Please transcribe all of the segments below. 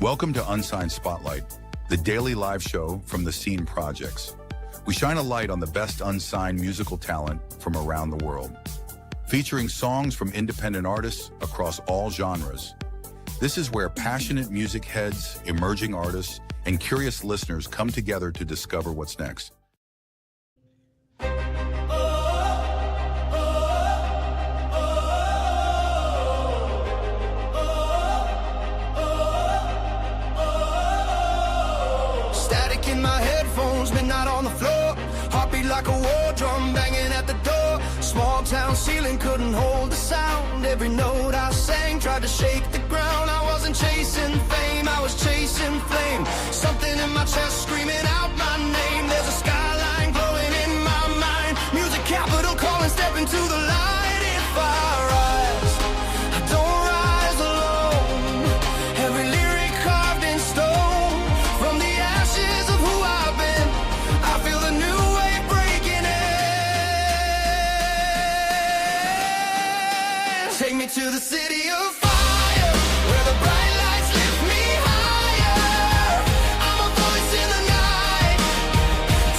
Welcome to Unsigned Spotlight, the daily live show from the Scene Projects. We shine a light on the best unsigned musical talent from around the world, featuring songs from independent artists across all genres. This is where passionate music heads, emerging artists, and curious listeners come together to discover what's next. Static in my headphones, midnight on the floor. Heartbeat like a war drum banging at the door. Small town ceiling couldn't hold the sound. Every note I sang tried to shake the ground. I wasn't chasing fame, I was chasing flame. Something in my chest screaming out my name. There's a skyline glowing in my mind. Music capital calling, step into the light. If I rise, I don't rise alone. Every lyric carved in stone. From the ashes of who I've been, I feel the new wave breaking in. Take me to the city of fire, where the bright lights lift me higher. I'm a voice in the night,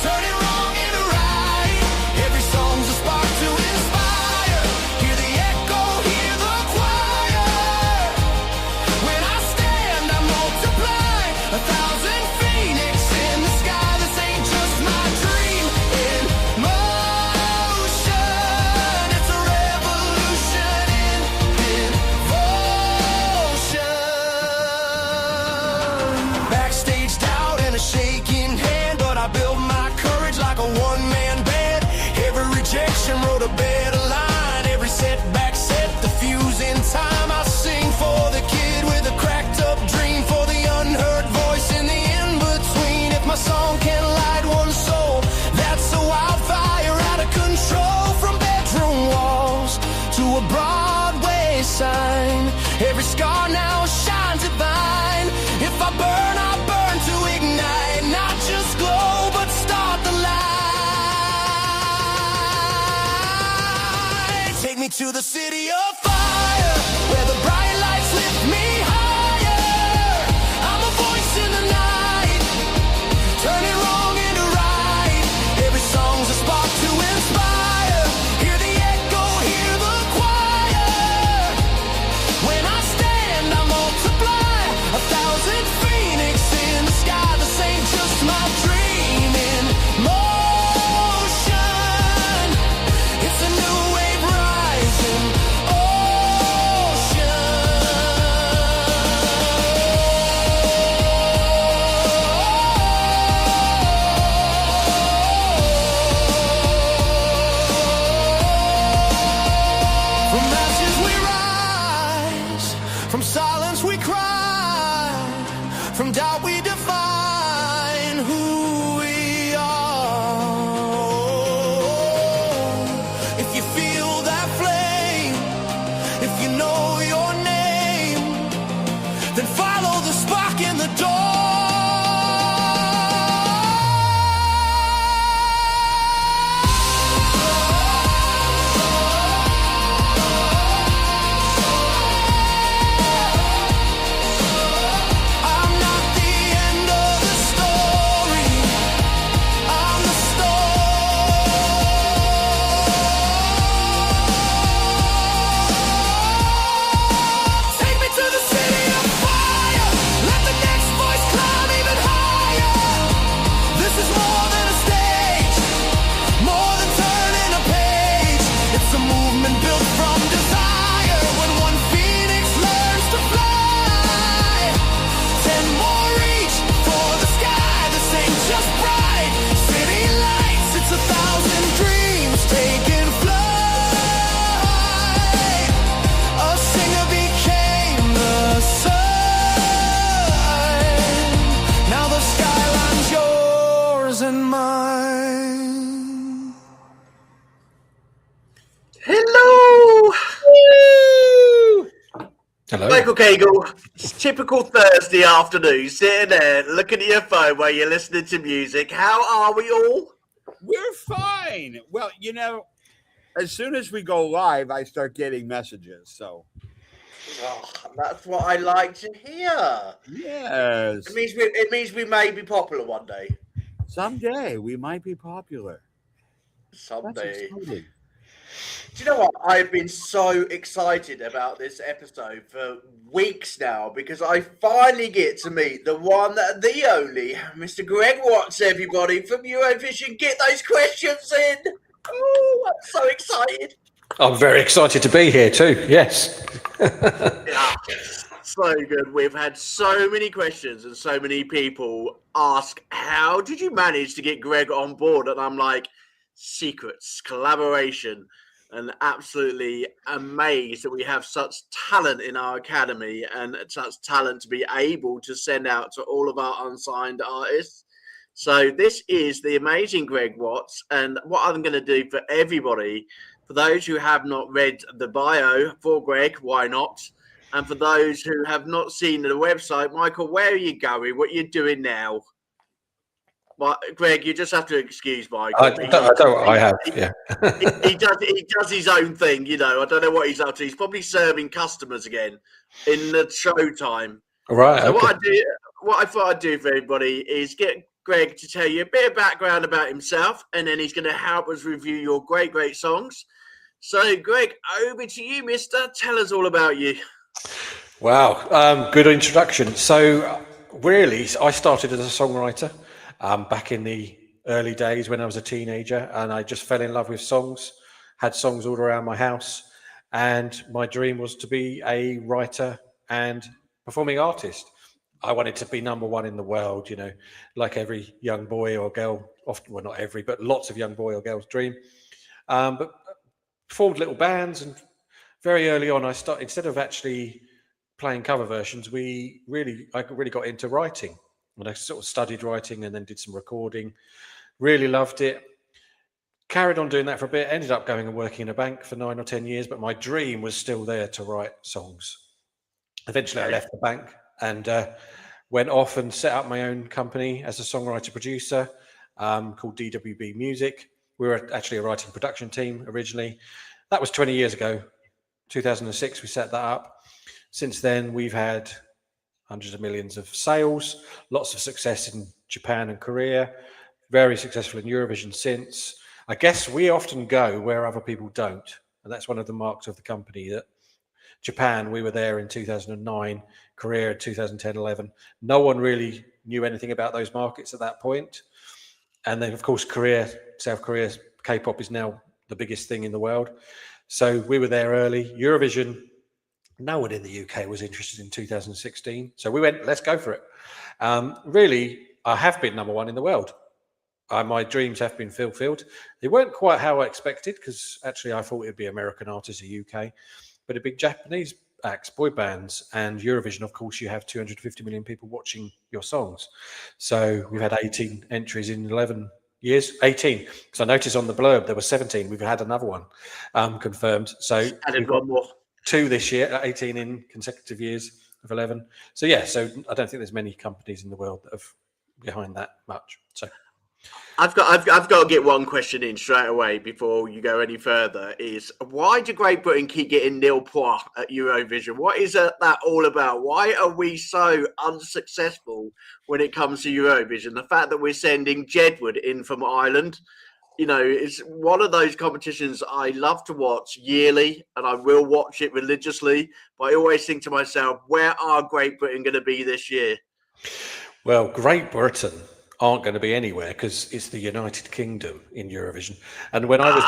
turning wrong into right. Every song's a spark to inspire. Hear the echo, hear the choir. When I stand, I multiply. 1,000 phoenix in the sky. This ain't just my dream in motion. It's a revolution in devotion. Backstage doubt and a shaking hand, but I built my courage like a one-man band. Every rejection wrote a better line. Every setback set the fuse in time. I sing for the kid with a cracked up dream, for the unheard voice in the in-between. If my song can light one soul, that's a wildfire out of control. From bedroom walls to a Broadway sign, every scar now shines divine. If I burn to ignite, not just glow, but start the light. Take me to the city of fire, where the bright lights lift me higher. I'm a voice in the night, turning wrong into right. Every song's a spark to inspire. Hear the echo, hear the choir. When I stand, I multiply. 1,000 phoenix in the sky. This ain't just my dream in motion. It's a new wave rising ocean. From ashes we rise, from silence we cry, from doubt we define who we are. If you feel that flame, if you know your name, then follow the spark in the door. I'm not the end of the story, I'm the story. Take me to the city of fire, let the next voice climb even higher. This is more than a stage, more than turning a page. It's a movement built from desire. When one phoenix learns to fly, 10 more reach for the sky. This ain't just bright city lights, it's 1,000 dreams taking flight. A singer became the sun. Now the skyline's yours and mine. Hello! Hello. Michael Cagle, it's typical Thursday afternoon, sitting there looking at your phone while you're listening to music. How are we all? We're fine. Well, you know, as soon as we go live, I start getting messages. So Oh, that's what I like to hear. Yes. It means we may be popular one day. Someday we might be popular. That's Someday. exciting. Do you know what? I've been so excited about this episode for weeks now because I finally get to meet the one, the only, Mr. Greig Watts, everybody, from Eurovision. Get those questions in. Oh, I'm so excited. I'm very excited to be here too. Yes. Yeah, so good. We've had so many questions and so many people ask, how did you manage to get Greig on board? And I'm like, secrets, collaboration, and absolutely amazed that we have such talent in our academy and such talent to be able to send out to all of our unsigned artists. So this is the amazing Greig Watts, and what I'm going to do for everybody, for those who have not read the bio for Greig, why not? And for those who have not seen the website, Michael, where are you going? What are you doing now? Well, Greig, you just have to excuse Michael. I have. Yeah. He does his own thing, you know. I don't know what he's up to. He's probably serving customers again in the showtime. Right. So Okay. what I thought I'd do for everybody is get Greig to tell you a bit of background about himself, and then he's going to help us review your great songs. So, Greig, over to you, mister. Tell us all about you. Wow. Good introduction. So, really, I started as a songwriter back in the early days when I was a teenager, and I just fell in love with songs, had songs all around my house, and my dream was to be a writer and performing artist. I wanted to be number one in the world, you know, like every young boy or girl, often, well, not every, but lots of young boy or girls' dream. But formed little bands, and very early on, I started, instead of actually playing cover versions, I really got into writing. And I sort of studied writing and then did some recording. Really loved it. Carried on doing that for a bit. Ended up going and working in a bank for 9 or 10 years, but my dream was still there to write songs. Eventually, I left the bank and went off and set up my own company as a songwriter producer called DWB Music. We were actually a writing production team originally. That was 20 years ago. 2006, we set that up. Since then, we've had hundreds of millions of sales, lots of success in Japan and Korea, very successful in Eurovision since. I guess we often go where other people don't. And that's one of the marks of the company, that Japan, we were there in 2009, Korea in 2010, 11. No one really knew anything about those markets at that point. And then, of course, Korea, South Korea, K-pop is now the biggest thing in the world. So we were there early. Eurovision, no one in the UK was interested in 2016. So we went, let's go for it. Really, I have been number one in the world. My dreams have been fulfilled. They weren't quite how I expected, because actually I thought it'd be American artists or UK, but a big Japanese acts, boy bands, and Eurovision, of course, you have 250 million people watching your songs. So we've had 18 entries in 11 years, 18. Because I noticed on the blurb there were 17. We've had another one confirmed. So Added one more. 2 this year, 18 in consecutive years of 11. So yeah, so I don't think there's many companies in the world that have behind that much. So I've got to get one question in straight away before you go any further. Is why do Great Britain keep getting nil point at Eurovision? What is that all about? Why are we so unsuccessful when it comes to Eurovision? The fact that we're sending Jedward in from Ireland, you know, it's one of those competitions I love to watch yearly, and I will watch it religiously. But I always think to myself, where are Great Britain going to be this year? Well, Great Britain aren't going to be anywhere because it's the United Kingdom in Eurovision. And when I was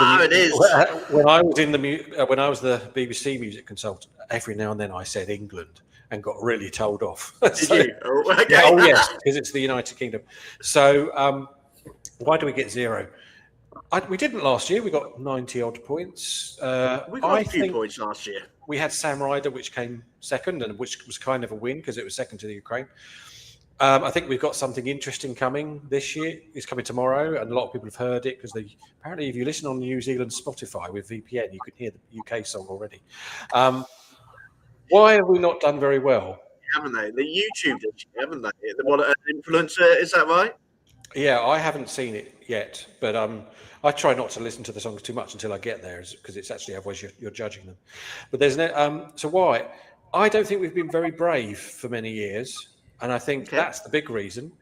when I was the BBC music consultant, every now and then I said England and got really told off. Did you? Oh, okay. Yeah, oh yes, because it's the United Kingdom. So why do we get zero? We didn't last year. We got 90 odd points. We got a few points last year. We had Sam Ryder, which came second, and which was kind of a win because it was second to the Ukraine. I think we've got something interesting coming this year. It's coming tomorrow, and a lot of people have heard it because apparently, if you listen on New Zealand Spotify with VPN, you can hear the UK song already. Why have we not done very well? Haven't they? The YouTube, haven't they? The one influencer, is that right? Yeah, I haven't seen it yet, but I try not to listen to the songs too much until I get there, because it's actually otherwise you're judging them. But there's no. So why? I don't think we've been very brave for many years, and I think Okay. that's the big reason.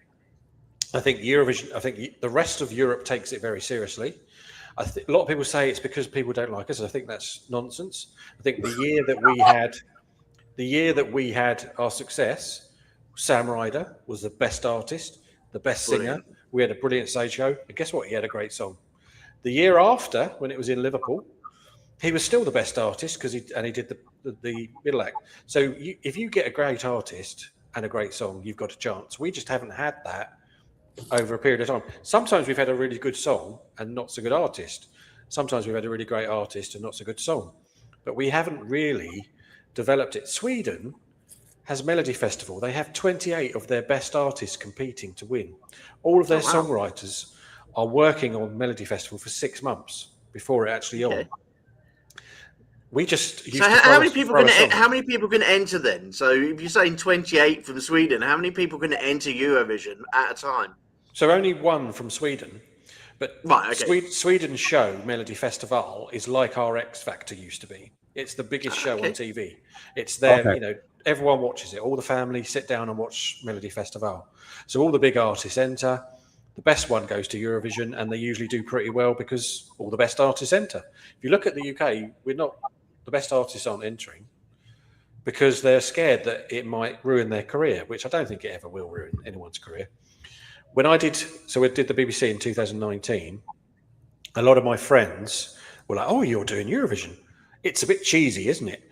I think Eurovision. I think the rest of Europe takes it very seriously. A lot of people say it's because people don't like us. I think that's nonsense. I think the year that we had our success, Sam Ryder was the best artist, the best singer. Brilliant. We had a brilliant stage show. And guess what? He had a great song. The year after, when it was in Liverpool, he was still the best artist because he did the middle act. So if you get a great artist and a great song, you've got a chance. We just haven't had that over a period of time. Sometimes we've had a really good song and not so good artist. Sometimes we've had a really great artist and not so good song. But we haven't really developed it. Sweden has Melody Festival. They have 28 of their best artists competing to win. All of their songwriters are working on Melody Festival for 6 months before it actually on. We just used so to how many people can enter then? So if you're saying 28 from Sweden, how many people can enter Eurovision at a time? So only one from Sweden. But Sweden's show, Melody Festival, is like our X Factor used to be. It's the biggest show on TV. It's there, everyone watches it. All the family sit down and watch Melody Festival. So all the big artists enter. The best one goes to Eurovision, and they usually do pretty well because all the best artists enter. If you look at the UK, the best artists aren't entering because they're scared that it might ruin their career, which I don't think it ever will ruin anyone's career. When we did the BBC in 2019, a lot of my friends were like, "Oh, you're doing Eurovision. It's a bit cheesy, isn't it?"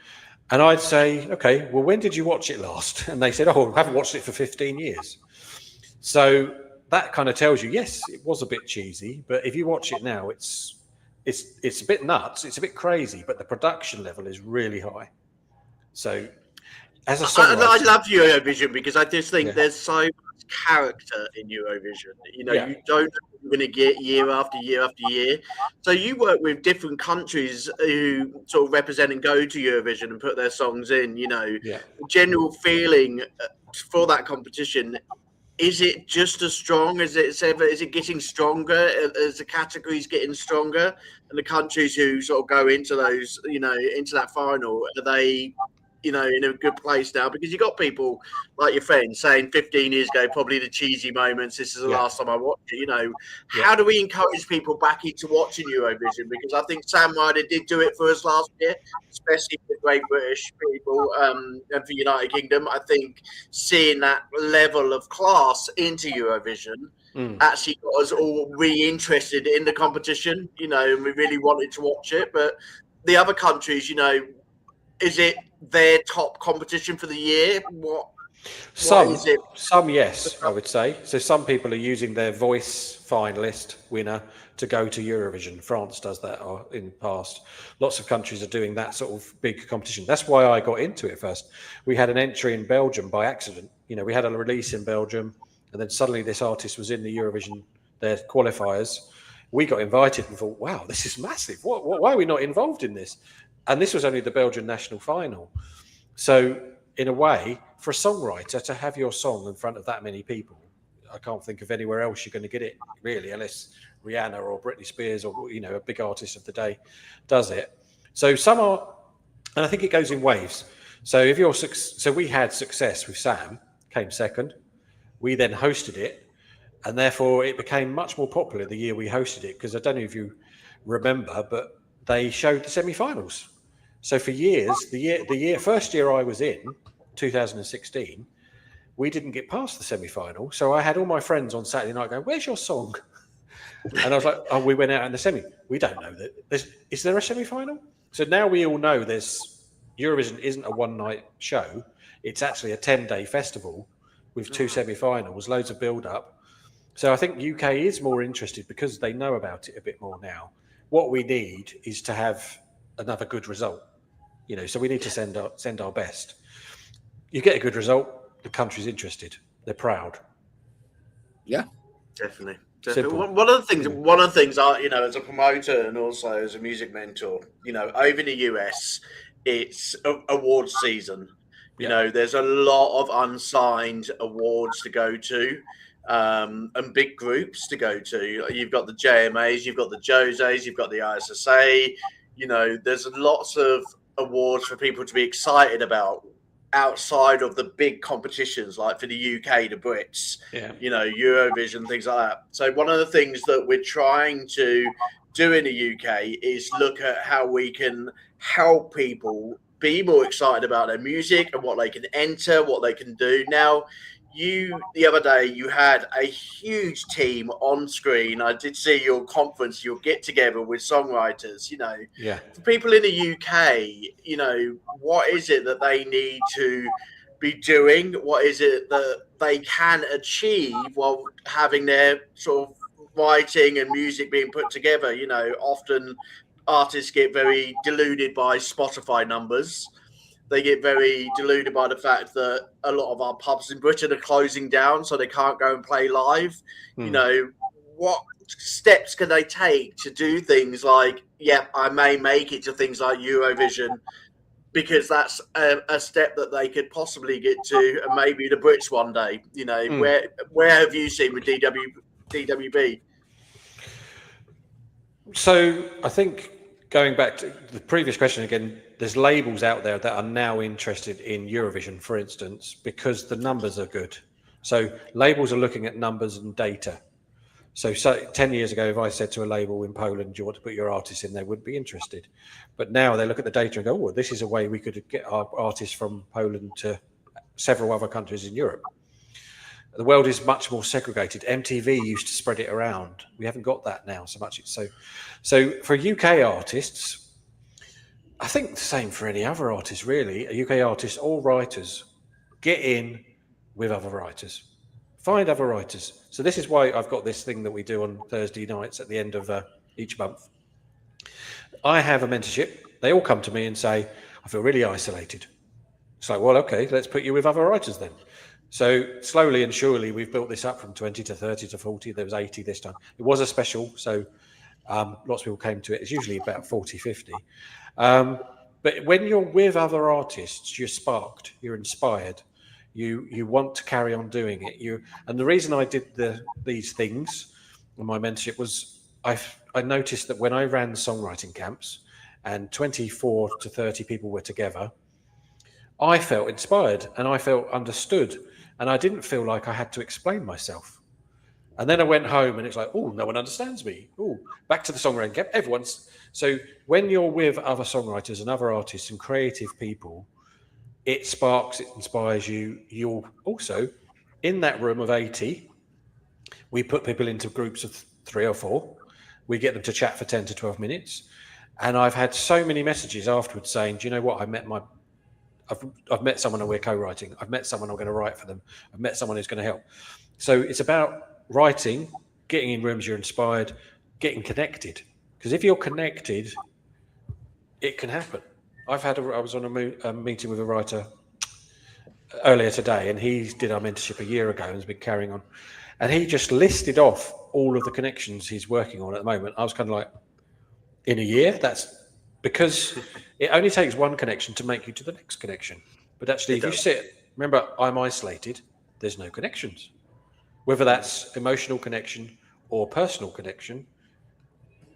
And I'd say, "Okay, well, when did you watch it last?" And they said, "Oh, I haven't watched it for 15 years." So that kind of tells you, yes, it was a bit cheesy, but if you watch it now, it's a bit nuts, it's a bit crazy, but the production level is really high. So as a songwriter, I love Eurovision because I just think there's so much character in Eurovision. You don't know what you're going to get year after year after year. So you work with different countries who sort of represent and go to Eurovision and put their songs in. The general feeling for that competition. Is it just as strong as it's ever? Is it getting stronger as the categories getting stronger? And the countries who sort of go into those, into that final, are they, in a good place now? Because you got people like your friend saying 15 years ago, probably the cheesy moments. This is the last time I watched it. How do we encourage people back into watching Eurovision? Because I think Sam Ryder did do it for us last year, especially for Great British people and for United Kingdom. I think seeing that level of class into Eurovision actually got us all re-interested in the competition, and we really wanted to watch it. But the other countries, is it their top competition for the year? Some yes, I would say. So some people are using their voice finalist winner to go to Eurovision. France does that in the past. Lots of countries are doing that sort of big competition. That's why I got into it first. We had an entry in Belgium by accident. We had a release in Belgium, and then suddenly this artist was in the Eurovision, their qualifiers. We got invited and thought, wow, this is massive. Why are we not involved in this? And this was only the Belgian national final. So in a way, for a songwriter to have your song in front of that many people, I can't think of anywhere else you're going to get it, really, unless Rihanna or Britney Spears or, a big artist of the day does it. So some are, and I think it goes in waves. So we had success with Sam, came second. We then hosted it, and therefore it became much more popular the year we hosted it, because I don't know if you remember, but they showed the semi-finals. So for years, first year I was in, 2016, we didn't get past the semi-final. So I had all my friends on Saturday night going, "Where's your song?" And I was like, "Oh, we went out in the semi." We don't know that. Is there a semi-final? So now we all know Eurovision isn't a one-night show. It's actually a 10-day festival with 2 semi-finals, loads of build-up. So I think UK is more interested because they know about it a bit more now. What we need is to have another good result, so we need to send our best. You get a good result, the country's interested, they're proud. Yeah, definitely. One of the things I, as a promoter and also as a music mentor, over in the US, it's awards season. There's a lot of unsigned awards to go to. And big groups to go to. You've got the JMAs, you've got the Joses, you've got the ISSA. There's lots of awards for people to be excited about. outside of the big competitions, like for the UK, the Brits, you know, Eurovision, things like that. So one of the things that we're trying to do in the UK is look at how we can help people be more excited about their music and what they can enter, what they can do. Now, the other day, you had a huge team on screen. I did see your conference, your get together with songwriters. You know, for people in the UK, you know, what is it that they need to be doing? What is it that they can achieve while having their sort of writing and music being put together? You know, often artists get very deluded by Spotify numbers. They get very deluded by the fact that a lot of our pubs in Britain are closing down, so they can't go and play live. You know, what steps can they take to do things like, I may make it to things like Eurovision, because that's a step that they could possibly get to, and maybe the Brits one day. You know, where have you seen with DWB? So I think, going back to the previous question again, there's labels out there that are now interested in Eurovision, for instance, because the numbers are good. So labels are looking at numbers and data. So 10 years ago, if I said to a label in Poland, do you want to put your artists in, they wouldn't be interested. But now they look at the data and go, well, this is a way we could get our artists from Poland to several other countries in Europe. The world is much more segregated. MTV used to spread it around. We haven't got that now so much. So for UK artists, I think the same for any other artist, really. A UK artist, all writers, get in with other writers. Find other writers. So this is why I've got this thing that we do on Thursday nights at the end of each month. I have a mentorship. They all come to me and say, I feel really isolated. It's like, well, okay, let's put you with other writers then. So slowly and surely, we've built this up from 20 to 30 to 40. There was 80 this time. It was a special, so lots of people came to it. It's usually about 40, 50. But when you're with other artists, you're sparked, you're inspired. You want to carry on doing it. And the reason I did these things in my mentorship was I noticed that when I ran songwriting camps and 24 to 30 people were together, I felt inspired and I felt understood. And I didn't feel like I had to explain myself. And then I went home and it's like, oh, no one understands me. Oh, back to the songwriting camp. So when you're with other songwriters and other artists and creative people, it sparks, it inspires you. You're also in that room of 80. We put people into groups of 3 or 4. We get them to chat for 10 to 12 minutes. And I've had so many messages afterwards saying, do you know what? I've met someone and we're co-writing. I've met someone I'm going to write for them. I've met someone who's going to help. So it's about writing, getting in rooms you're inspired, getting connected. Because if you're connected, it can happen. I was on a meeting with a writer earlier today, and he did our mentorship a year ago and has been carrying on. And he just listed off all of the connections he's working on at the moment. I was kind of like, in a year? That's because it only takes one connection to make you to the next connection. But actually, if you sit, remember, I'm isolated, there's no connections. Whether that's emotional connection or personal connection.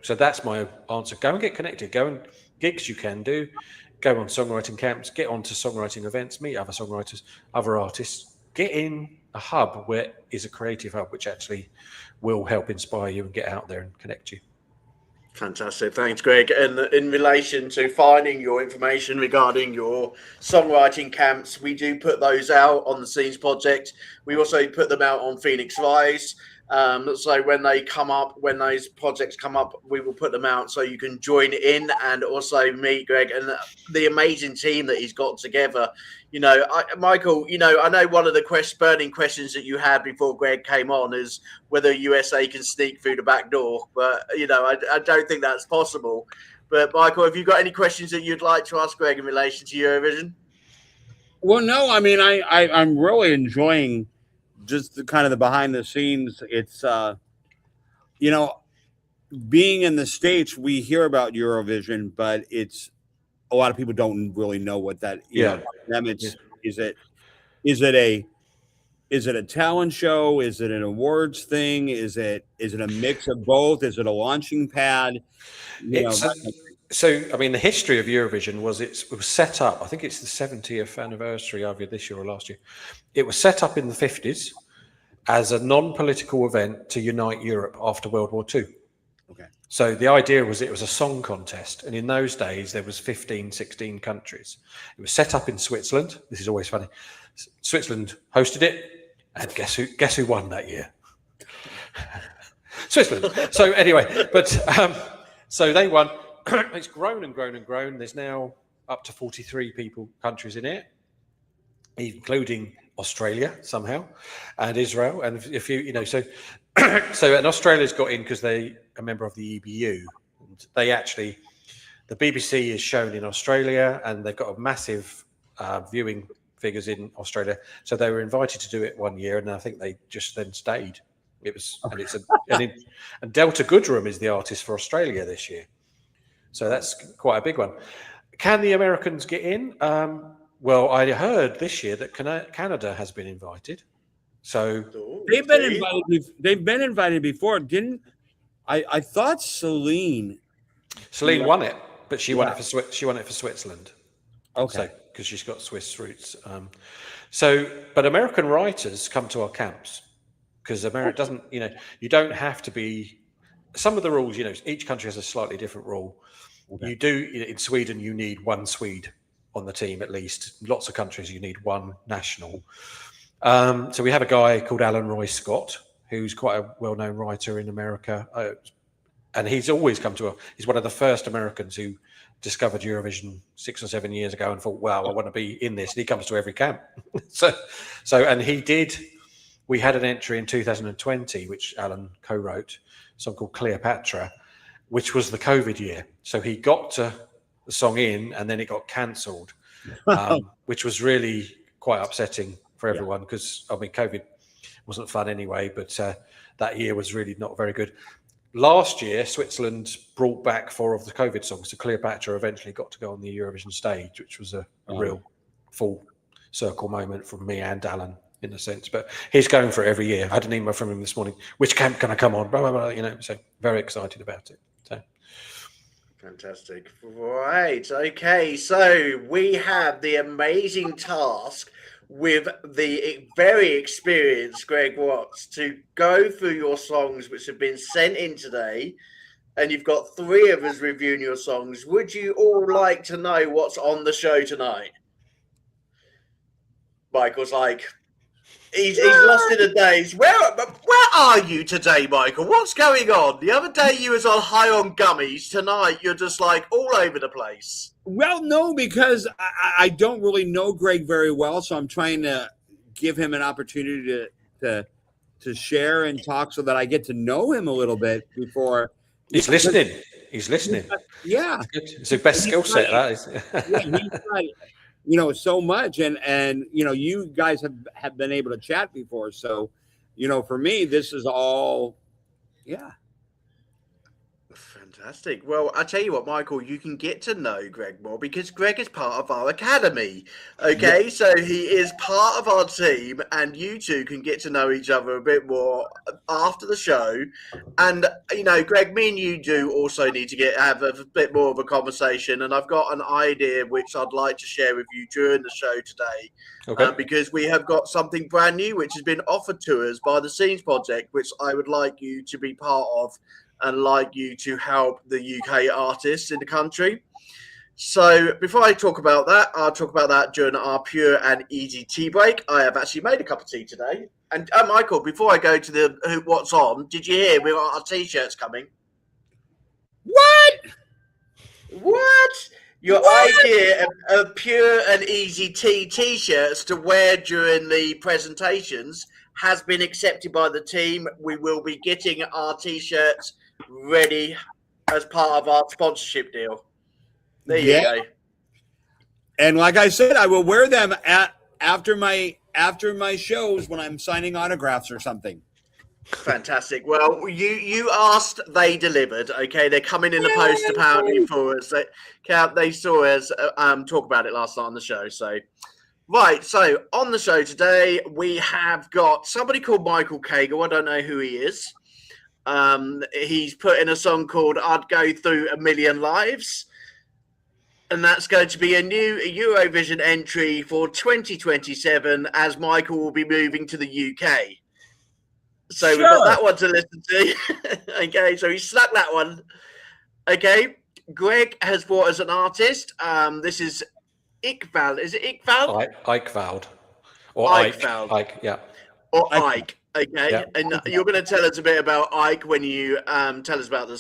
So that's my answer. Go and get connected. Go and gigs you can do. Go on songwriting camps. Get onto songwriting events. Meet other songwriters, other artists. Get in a hub where is a creative hub, which actually will help inspire you and get out there and connect you. Fantastic. Thanks, Greg. And in relation to finding your information regarding your songwriting camps, we do put those out on the Scenes Project. We also put them out on Phoenix Rise. So when they come up, when those projects come up, we will put them out so you can join in and also meet Greg and the amazing team that he's got together. You know, Michael, you know, I know one of the burning questions that you had before Greg came on is whether USA can sneak through the back door. But, you know, I don't think that's possible. But, Michael, have you got any questions that you'd like to ask Greg in relation to Eurovision? Well, no, I mean, I'm really enjoying just the kind of the behind the scenes. It's, you know, being in the States, we hear about Eurovision, but it's a lot of people don't really know what that is. Is it a talent show? Is it an awards thing? Is it a mix of both? Is it a launching pad? So, I mean, the history of Eurovision was it was set up, I think it's the 70th anniversary, either this year or last year. It was set up in the 50s as a non-political event to unite Europe after World War II. Okay. So the idea was it was a song contest. And in those days, there was 15, 16 countries. It was set up in Switzerland. This is always funny. Switzerland hosted it. And guess who won that year? Switzerland. So anyway, but so they won. It's grown and grown and grown. There's now up to 43 countries in it, including Australia somehow, and Israel, and if you so and Australia's got in because they a member of the EBU. And they actually, the BBC is shown in Australia, and they've got a massive viewing figures in Australia. So they were invited to do it one year, and I think they just then stayed. It was, and it's and Delta Goodrem is the artist for Australia this year. So that's quite a big one. Can the Americans get in? Well, I heard this year that Canada has been invited. So they've been invited. They've been invited before, didn't? I thought Celine won it, but she won it for She won it for Switzerland. Okay, because she's got Swiss roots. But American writers come to our camps because America doesn't. You don't have to be. Some of the rules, each country has a slightly different rule. Okay. You do in Sweden. You need one Swede on the team at least. Lots of countries you need one national. So we have a guy called Alan Roy Scott, who's quite a well-known writer in America, and he's always come to he's one of the first Americans who discovered Eurovision 6 or 7 years ago and thought, "Wow, I want to be in this." And he comes to every camp. And he did. We had an entry in 2020, which Alan co-wrote, a song called Cleopatra, which was the COVID year. So he got to the song in, and then it got cancelled, which was really quite upsetting for everyone because, COVID wasn't fun anyway, but that year was really not very good. Last year, Switzerland brought back 4 of the COVID songs. So Cleopatra eventually got to go on the Eurovision stage, which was a real full circle moment from me and Alan in a sense. But he's going for it every year. I had an email from him this morning. Which camp can I come on? Blah, blah, blah, so very excited about it. So. Fantastic. Right. Okay. So we have the amazing task with the very experienced Greig Watts to go through your songs which have been sent in today, and you've got 3 of us reviewing your songs. Would you all like to know what's on the show tonight? Michael's like, he's lost in a daze. Where are you today, Michael? What's going on? The other day you was on high on gummies. Tonight you're just like all over the place. Well, no, because I don't really know Greig very well, so I'm trying to give him an opportunity to share and talk so that I get to know him a little bit before. He's listening. He's listening. Yeah. It's the best skill set, that is. He's right. So much. And you guys have been able to chat before. So, for me, this is all, Fantastic. Well, I tell you what, Michael, you can get to know Greig more because Greig is part of our academy. Okay, yep. So he is part of our team, and you two can get to know each other a bit more after the show. And Greig, me and you do also need to have a bit more of a conversation. And I've got an idea which I'd like to share with you during the show today. Okay. Because we have got something brand new which has been offered to us by the Scenes Project, which I would like you to be part of. And like you to help the UK artists in the country. So before I talk about that, I'll talk about that during our pure and easy tea break. I have actually made a cup of tea today. And Michael, before I go to what's on, did you hear we got our t-shirts coming? What? Your idea of pure and easy tea t-shirts to wear during the presentations has been accepted by the team. We will be getting our t-shirts ready as part of our sponsorship deal. There you go. And like I said, I will wear them after my shows when I'm signing autographs or something. Fantastic. Well, you asked, they delivered. Okay, they're coming in the post apparently for us. They saw us talk about it last night on the show. So, right. So on the show today, we have got somebody called Michael Cagle. I don't know who he is. He's put in a song called "I'd Go Through a Million Lives." And that's going to be a new Eurovision entry for 2027, as Michael will be moving to the UK. So we've got that one to listen to. Okay, so he snuck that one. Okay, Greig has brought us an artist. This is Iqbal. Is it Iqbal? Eichwald. Or Eichwald. Ike, yeah. Or Ike. Okay, Yeah. and you're going to tell us a bit about Ike when you tell us about the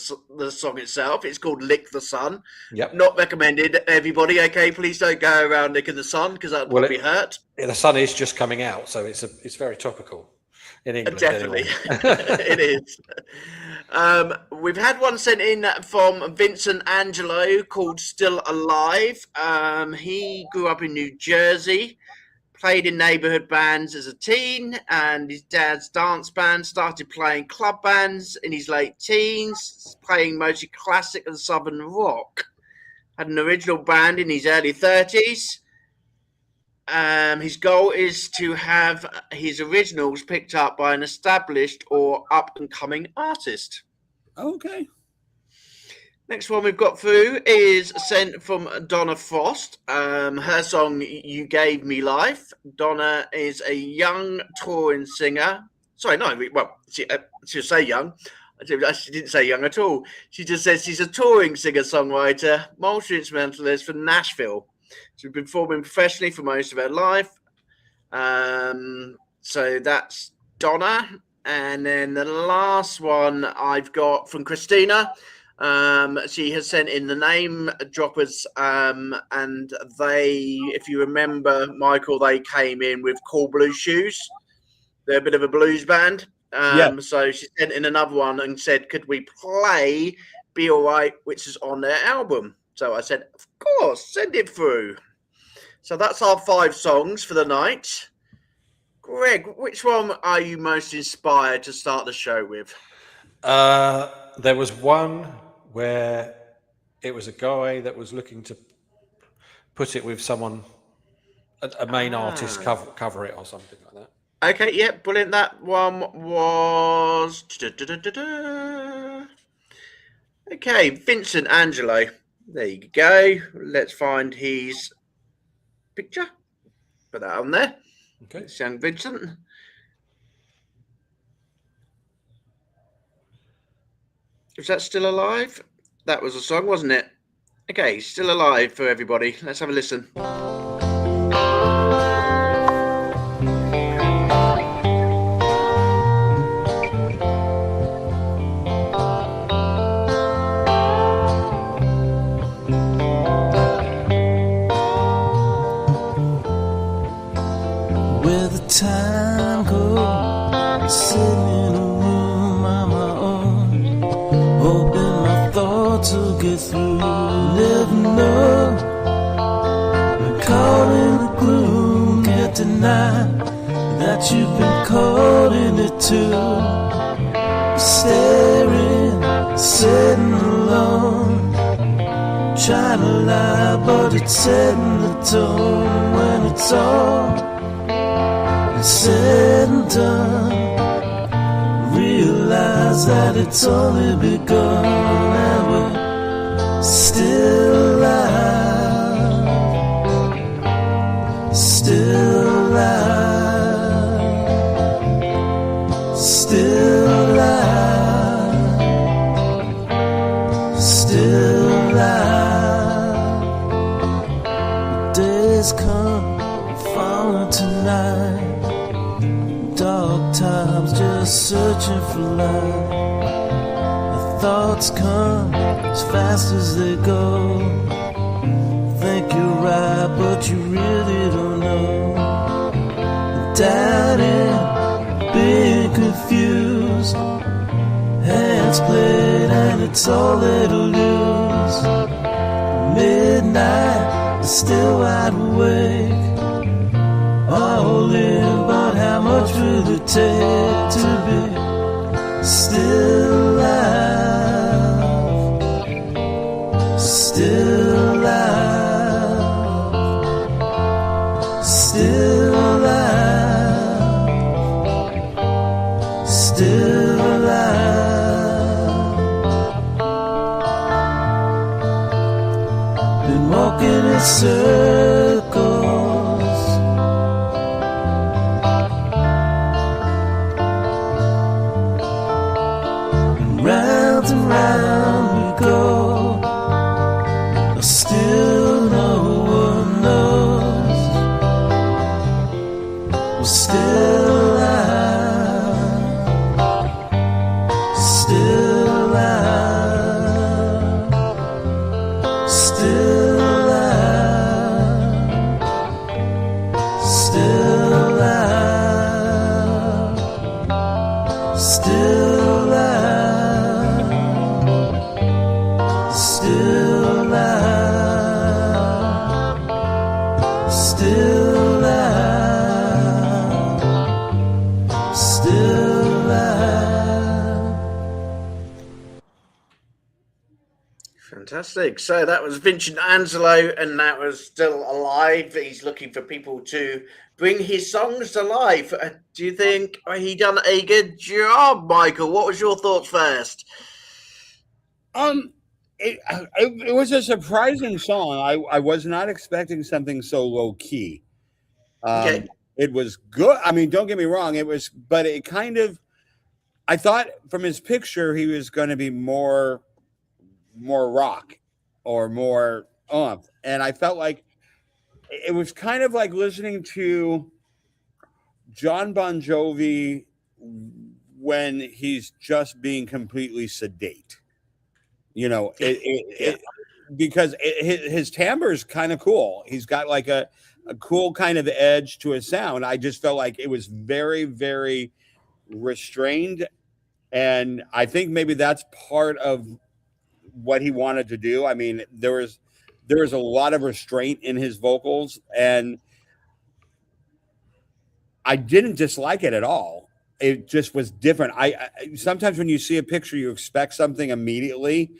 song itself. It's called "Lick the Sun." Yep. Not recommended, everybody. Okay, please don't go around licking the sun because that will probably hurt. The sun is just coming out, so it's very topical in England. Definitely, anyway. it is. We've had one sent in from Vincent Angelo called "Still Alive." He grew up in New Jersey. Played in neighborhood bands as a teen, and his dad's dance band. Started playing club bands in his late teens, playing mostly classic and southern rock. Had an original band in his early 30s. His goal is to have his originals picked up by an established or up-and-coming artist. Okay. Next one we've got through is sent from Donna Frost. Her song, You Gave Me Life. Donna is a young touring singer. Sorry, no, well, she'll say young. She didn't say young at all. She just says she's a touring singer-songwriter, multi-instrumentalist from Nashville. She's been performing professionally for most of her life. So that's Donna. And then the last one I've got from Christina. She has sent in the name droppers, and they, if you remember, Michael, they came in with Cool Blue Shoes. They're a bit of a blues band. So she sent in another one and said, could we play Be Alright, which is on their album? So I said, of course, send it through. So that's our 5 songs for the night. Greig, which one are you most inspired to start the show with? There was one where it was a guy that was looking to put it with someone, a main artist cover it or something like that. Okay, yeah, brilliant. That one was... Okay, Vincent Angelo. There you go. Let's find his picture. Put that on there. Okay. It's young Vincent. Is that Still Alive? That was a song, wasn't it? Okay, Still Alive for everybody. Let's have a listen. Where the time goes, sitting in a room on my own, hoping my thoughts will get through. Never know, we're caught in the gloom, can't deny that you've been caught in it too. Staring, sitting alone, trying to lie, but it's setting the tone when it's all said and done. Realize that it's only begun, and we're still alive, still alive, still alive, still alive. The days come falling tonight, dark times just searching for light. The thoughts come as fast as they go. Think you're right, but you really don't know. Doubting, being confused, hands played and it's all it'll lose. Midnight, still wide awake, all in, but how much will it take to be still alive, still alive, still alive, still alive. Been walking circles. Round and round we go, but still no one knows. We're still alive, still alive, still alive, still alive, still alive, still alive, still alive, still alive. Fantastic. So that was Vincent Angelo, and that was Still Alive. He's looking for people to bring his songs to life. Do you think he done a good job, Michael? What was your thoughts first? It was a surprising song. I was not expecting something so low key. Okay. It was good. I mean, don't get me wrong. But it kind of, I thought from his picture, he was going to be more rock or more umph. And I felt like it was kind of like listening to John Bon Jovi when he's just being completely sedate. You know, because his timbre is kind of cool. He's got like a cool kind of edge to his sound. I just felt like it was very, very restrained. And I think maybe that's part of what he wanted to do. I mean, there was a lot of restraint in his vocals, and I didn't dislike it at all. It just was different. I sometimes when you see a picture, you expect something immediately,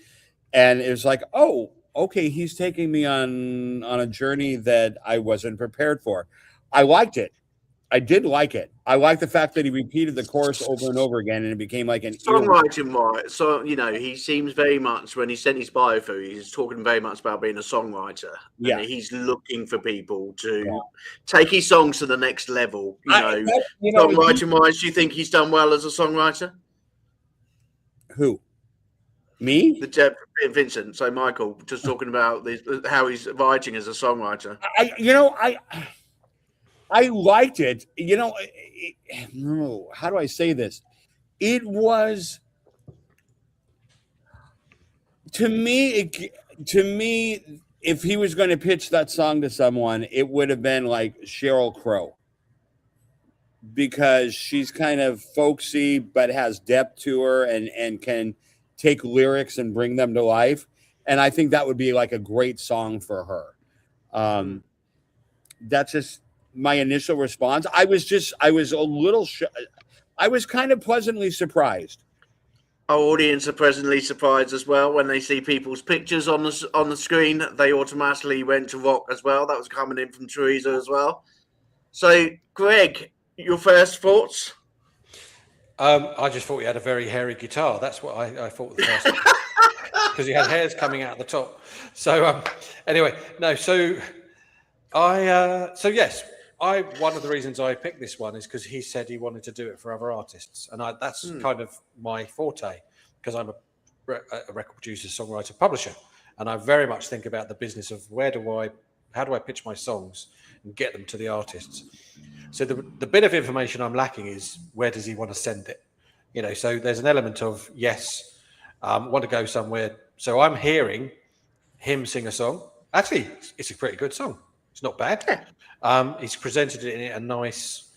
and it's like, oh, okay, he's taking me on a journey that I wasn't prepared for. I liked it. I did like it. I like the fact that he repeated the chorus over and over again, and it became like an songwriting, right? So he seems very much, when he sent his bio through, he's talking very much about being a songwriter. Yeah, and he's looking for people to take his songs to the next level. Songwriting wise, do you think he's done well as a songwriter? Who? Me? Vincent. So Michael, just talking about how he's writing as a songwriter. I liked it. How do I say this? It was to me, if he was going to pitch that song to someone, it would have been like Sheryl Crow, because she's kind of folksy but has depth to her and can take lyrics and bring them to life. And I think that would be like a great song for her. That's just my initial response. I was a little I was kind of pleasantly surprised. Our audience are pleasantly surprised as well when they see people's pictures on the screen. They automatically went to rock as well. That was coming in from Teresa as well. So, Greg, your first thoughts? I just thought he had a very hairy guitar. That's what I thought the first time. Because he had hairs coming out of the top. So anyway, no. So yes. One of the reasons I picked this one is because he said he wanted to do it for other artists, and that's kind of my forte, because I'm a record producer, songwriter, publisher, and I very much think about the business of how do I pitch my songs and get them to the artists. So the bit of information I'm lacking is, where does he want to send it? So there's an element of, yes, want to go somewhere. So I'm hearing him sing a song. Actually, it's a pretty good song. It's not bad. He's presented it in a nice,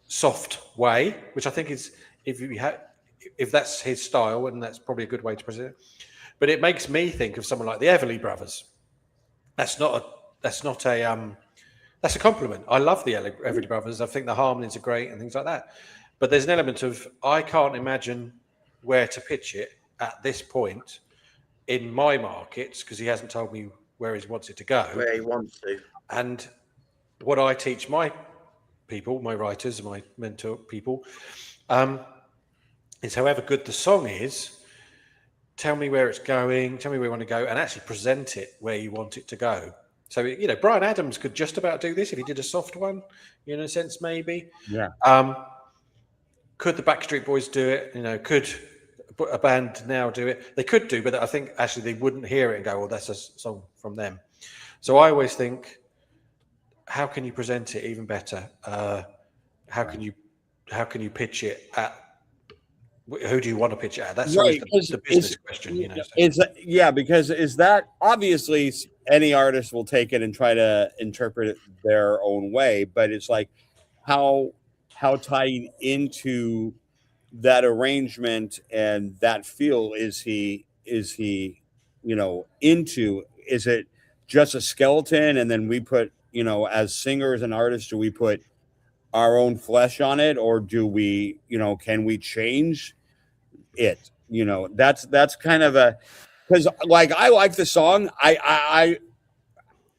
soft way, which I think is, if that's his style, and that's probably a good way to present it. But it makes me think of someone like the Everly Brothers. That's a compliment. I love the Everly Brothers. I think the harmonies are great and things like that. But there's an element of, I can't imagine where to pitch it at this point in my markets, because he hasn't told me where he wants it to go. Where he wants to. And what I teach my people, my writers, my mentor people, is however good the song is, tell me where it's going, tell me where you want to go, and actually present it where you want it to go. So, Bryan Adams could just about do this if he did a soft one, in a sense, maybe. Yeah. Could the Backstreet Boys do it? Could a band now do it? They could do, but I think actually they wouldn't hear it and go, well, that's a song from them. So I always think, how can you present it even better? How can you pitch it at? Who do you want to pitch it at? That's always the business question, Because is that obviously any artist will take it and try to interpret it their own way, but it's like how tied into that arrangement and that feel is he into? Is it just a skeleton and then we put, as singers and artists, do we put our own flesh on it, or do we, can we change it? That's kind of because like I like the song.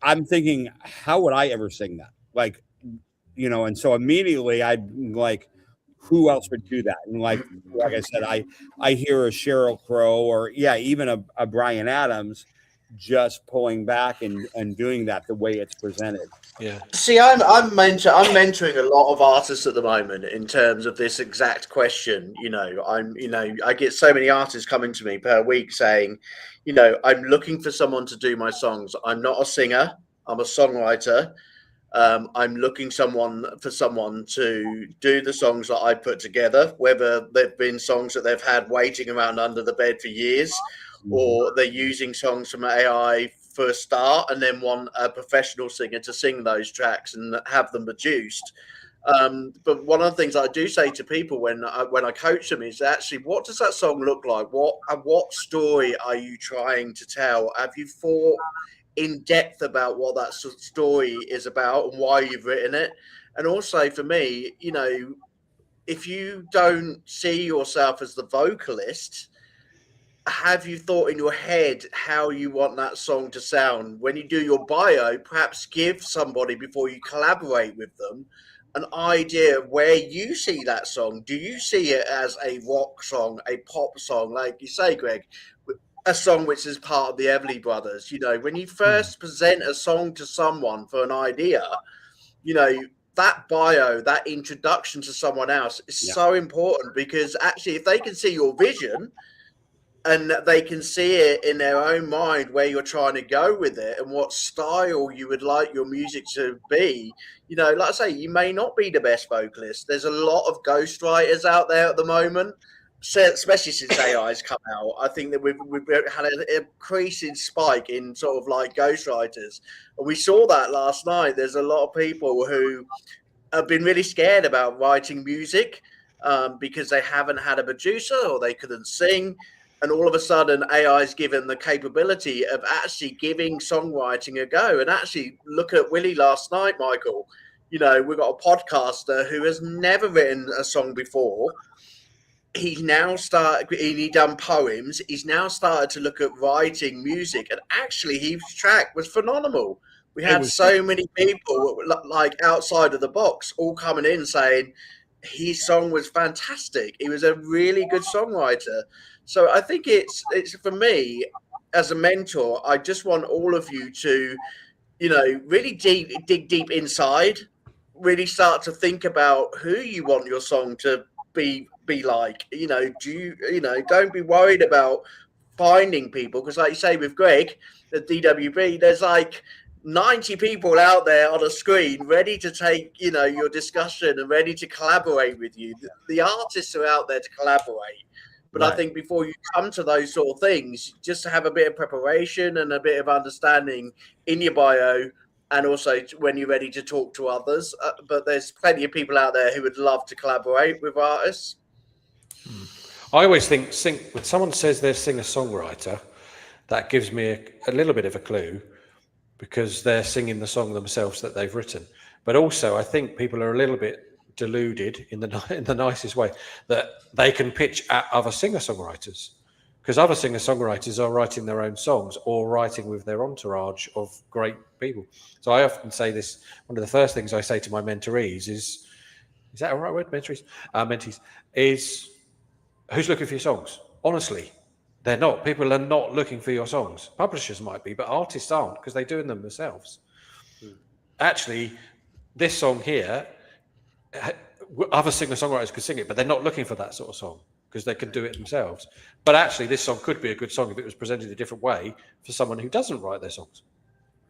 I'm thinking, how would I ever sing that? Like, and so immediately I'd like, who else would do that? And like I said, I hear a Sheryl Crow or even a Bryan Adams just pulling back and doing that the way it's presented. Yeah. See, I'm mentoring a lot of artists at the moment in terms of this exact question. I get so many artists coming to me per week saying, I'm looking for someone to do my songs. I'm not a singer. I'm a songwriter. I'm looking for someone to do the songs that I put together, whether they've been songs that they've had waiting around under the bed for years, or they're using songs from AI for a start and then want a professional singer to sing those tracks and have them produced. But one of the things I do say to people when I coach them is actually, what does that song look like? What story are you trying to tell? Have you thought in depth about what that story is about and why you've written it? And also for me, if you don't see yourself as the vocalist, have you thought in your head how you want that song to sound? When you do your bio, perhaps give somebody, before you collaborate with them, an idea of where you see that song. Do you see it as a rock song, a pop song, like you say, Greg, a song which is part of the Everly Brothers? When you first present a song to someone for an idea, that bio, that introduction to someone else is so important, because actually if they can see your vision and they can see it in their own mind where you're trying to go with it and what style you would like your music to be, like I say, you may not be the best vocalist. There's a lot of ghostwriters out there at the moment, especially since AI's come out. I think that we've had an increasing spike in sort of like ghostwriters. And we saw that last night. There's a lot of people who have been really scared about writing music because they haven't had a producer or they couldn't sing. And all of a sudden, AI is given the capability of actually giving songwriting a go. And actually, look at Willie last night, Michael. We've got a podcaster who has never written a song before. He's now he done poems. He's now started to look at writing music. And actually, his track was phenomenal. We had so many people like outside of the box all coming in saying his song was fantastic. He was a really good songwriter. So I think it's for me as a mentor, I just want all of you to, really dig deep inside, really start to think about who you want your song to be like. Don't be worried about finding people, because like you say with Greg at DWB, there's like 90 people out there on a screen ready to take, your discussion and ready to collaborate with you. The artists are out there to collaborate. But right. I think before you come to those sort of things, just to have a bit of preparation and a bit of understanding in your bio, and also when you're ready to talk to others. But there's plenty of people out there who would love to collaborate with artists. I always think when someone says they're singer-songwriter, that gives me a little bit of a clue, because they're singing the song themselves that they've written. But also, I think people are a little bit deluded in the nicest way that they can pitch at other singer-songwriters, because other singer-songwriters are writing their own songs or writing with their entourage of great people. So I often say this, one of the first things I say to my mentorees is that a right word, mentees? Mentees, is who's looking for your songs? Honestly, They're not. People are not looking for your songs. Publishers might be, but artists aren't because they're doing them themselves. Actually, this song here, other singer-songwriters could sing it, but they're not looking for that sort of song because they can do it themselves. But actually, this song could be a good song if it was presented a different way for someone who doesn't write their songs.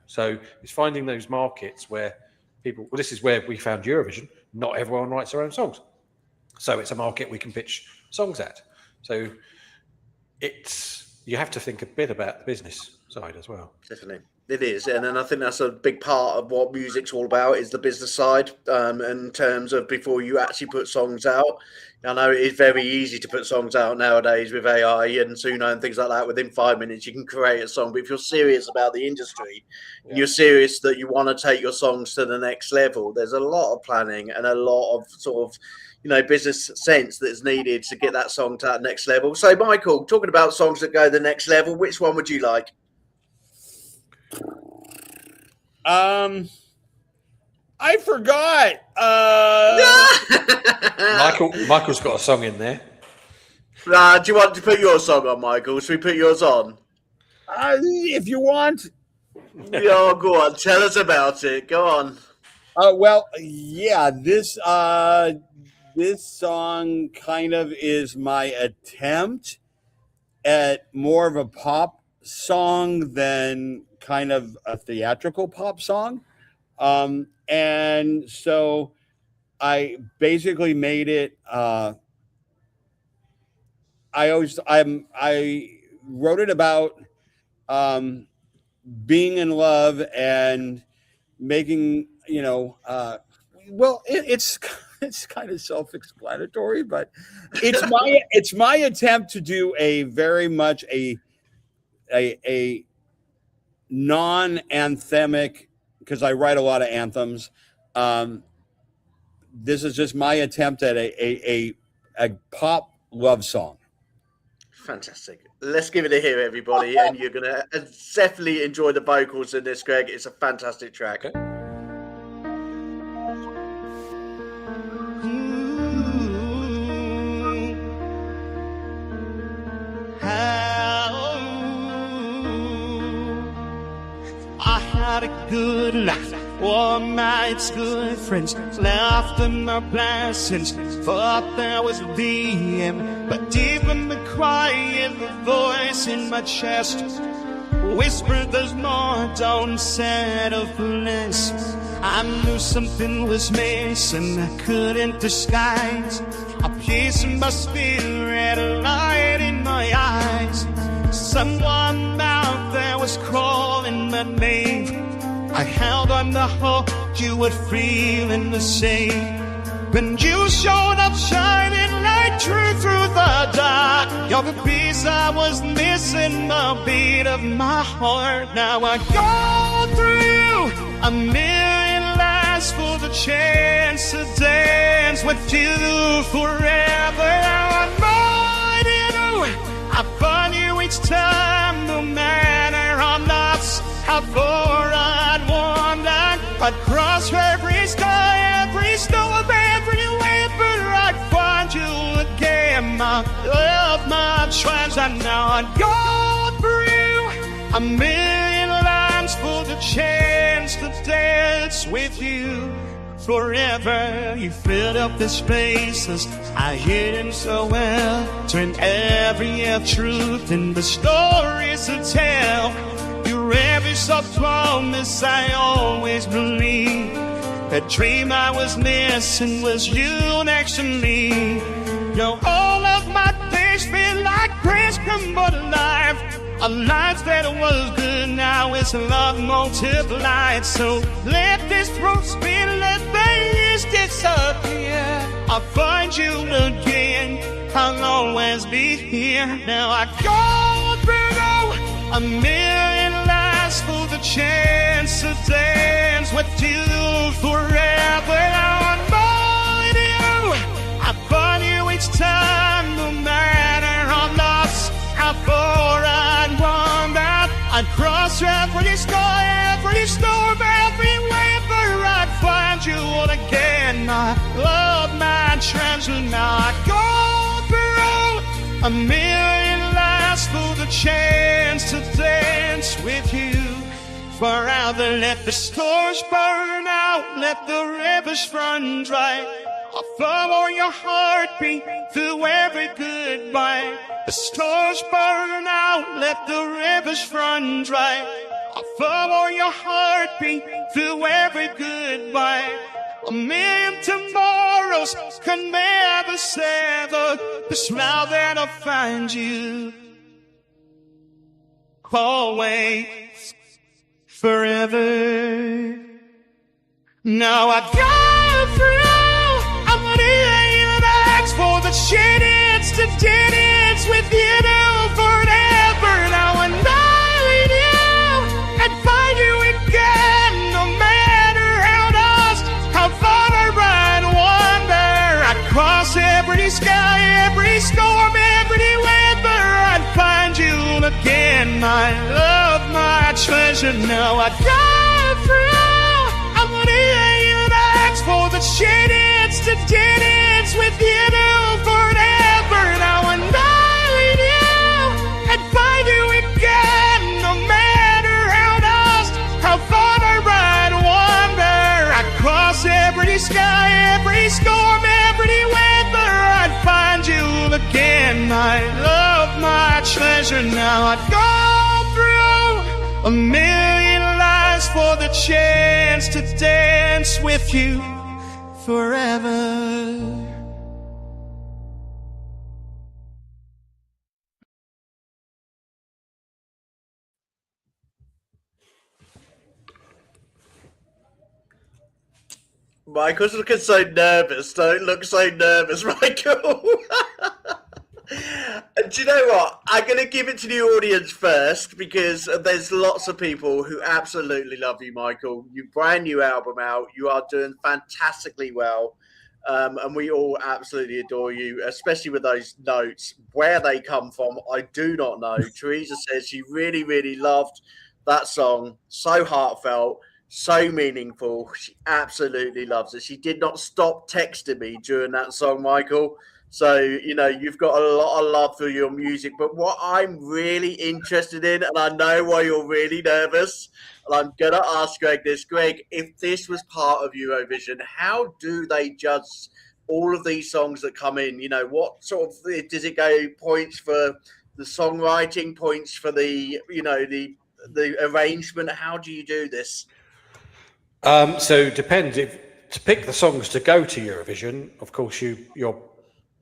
So it's finding those markets where people, well, this is where we found Eurovision. Not everyone writes their own songs. So it's a market we can pitch songs at. So you have to think a bit about the business side as well. Definitely. It is, and I think that's a big part of what music's all about is the business side. In terms of before you actually put songs out, I know it is very easy to put songs out nowadays with AI and Suno and things like that. Within 5 minutes, you can create a song. But if you're serious about the industry, and you're serious that you want to take your songs to the next level, there's a lot of planning and a lot of sort of business sense that's needed to get that song to that next level. So, Michael, talking about songs that go the next level, which one would you like? I forgot. Michael's got a song in there. Do you want to put your song on, Michael? Should we put yours on? If you want. Yeah, go on. Tell us about it. Go on. Well, yeah, this song kind of is my attempt at more of a pop song than kind of a theatrical pop song. And so I basically made it, I wrote it about, being in love and making, it's kind of self-explanatory, but it's my attempt to do a very much a non-anthemic, because I write a lot of anthems. This is just my attempt at a pop love song. Fantastic. Let's give it a hear, everybody, and you're going to definitely enjoy the vocals in this, Greg. It's a fantastic track. Okay. I had a good life, warm nights, good friends, laughed at my blessings, thought there was the end, but deep in the quiet, the voice in my chest whispered there's more, don't settle for less. I knew something was missing, I couldn't disguise a peace in my spirit, a light in my eyes. Someone out there was calling my name. I held on the hope you would feel in the same. When you showed up shining like truth through the dark, you're the piece I was missing, the beat of my heart. Now I go through a million lives for the chance to dance with you forever. I might you. I find you each time, no matter how nuts, how far I'd wander. I'd cross every sky, every storm, every wave, but I'd find you again. My love, my treasure, now I'd go through a million lives for the chance to dance with you forever. You filled up the spaces I hidden so well, turned every truth into stories to tell. Your every soft promise I always believed. The dream I was missing was you next to me. Yo, all of my days feel like grace come but alive. A life that was good now is love multiplied. So let this throat spin, let the years disappear. I'll find you again, I'll always be here. Now I go through a million lives for the chance to dance with you forever. Now I find you, I find you each time, no matter how lost, how far I'd wander. I'd cross every sky, every storm, every wave, I'd find you again. My love, my treasure, now I go through a million lives last for the chance to dance with you forever. Let the stars burn out, let the rivers run dry. I'll follow your heartbeat through every goodbye. The stars burn out, let the rivers run dry. I'll follow your heartbeat through every goodbye. A million tomorrows can never sever the smile that I'll find you always, forever. Now I've gone through a million acts for the chance to dance with you forever. Now I know you and find you again, no matter how lost, how far I run, wander. I cross every sky, every storm, every weather. I'd find you again, my love, my treasure. Now I've gone through a million acts for the chance to dance with you forever. Now I know you and find you again, no matter how lost, how far I run, wander. I cross every sky, every storm, every weather. I'd find you again, my love, my treasure. Now I've gone through a million lives for the chance to dance with you forever. Michael's looking so nervous. Don't look so nervous, Michael. Do you know what? I'm going to give it to the audience first because there's lots of people who absolutely love you, Michael. Your brand new album out. You are doing fantastically well. And we all absolutely adore you, especially with those notes. Where they come from, I do not know. Teresa says she really, really loved that song. So heartfelt, so meaningful. She absolutely loves it. She did not stop texting me during that song, Michael. So, you know, you've got a lot of love for your music. But what I'm really interested in, and I know why you're really nervous, and I'm going to ask Greig this. Greig, if this was part of Eurovision, how do they judge all of these songs that come in? You know, what sort of, does it go points for the songwriting, points for the, you know, the arrangement? How do you do this? So it depends. If to pick the songs to go to Eurovision, of course, you're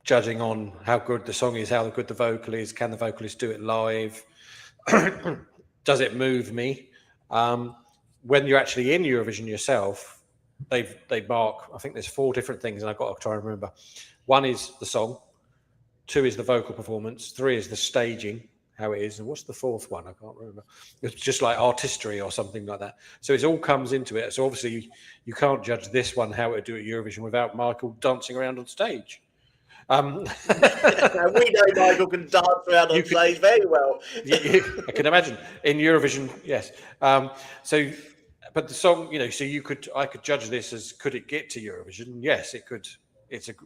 judging on how good the song is, how good the vocal is, can the vocalist do it live, does it move me? When you're actually in Eurovision yourself, they mark, I think there's 4 different things, and I've got to try and remember. 1 is the song, 2 is the vocal performance, 3 is the staging, how it is, and what's the 4th one? I can't remember. It's just like artistry or something like that. So it all comes into it. So obviously you can't judge this one how it do at Eurovision without Michael dancing around on stage. We know Michael can dance around on stage very well. I can imagine in Eurovision, yes. But the song, you know, so I could judge this as, could it get to Eurovision? Yes, it could. I think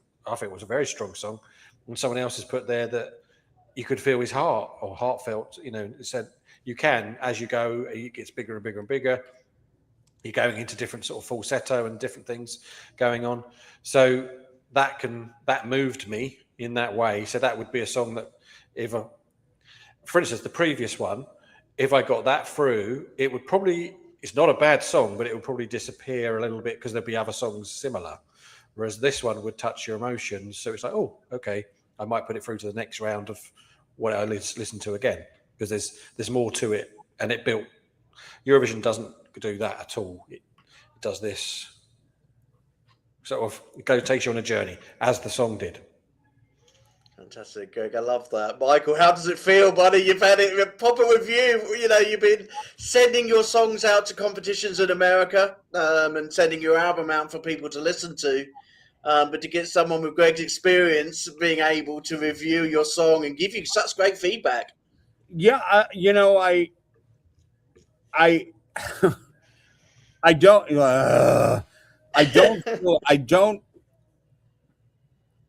it was a very strong song. And someone else has put there that you could feel his heart, or heartfelt, you know, it said you can, as you go, it gets bigger and bigger and bigger. You're going into different sort of falsetto and different things going on. So that moved me in that way. So that would be a song that for instance, the previous one, if I got that through, it would probably, it's not a bad song, but it would probably disappear a little bit because there'd be other songs similar. Whereas this one would touch your emotions. So it's like, oh, okay, I might put it through to the next round of what I listen to again, because there's more to it. And Eurovision doesn't do that at all. It does this sort of, takes you on a journey, as the song did. Fantastic, Greig. I love that. Michael, how does it feel, buddy? You've had it proper review. You know, you've been sending your songs out to competitions in America and sending your album out for people to listen to. But to get someone with Greig's experience being able to review your song and give you such great feedback. Yeah, you know, I don't.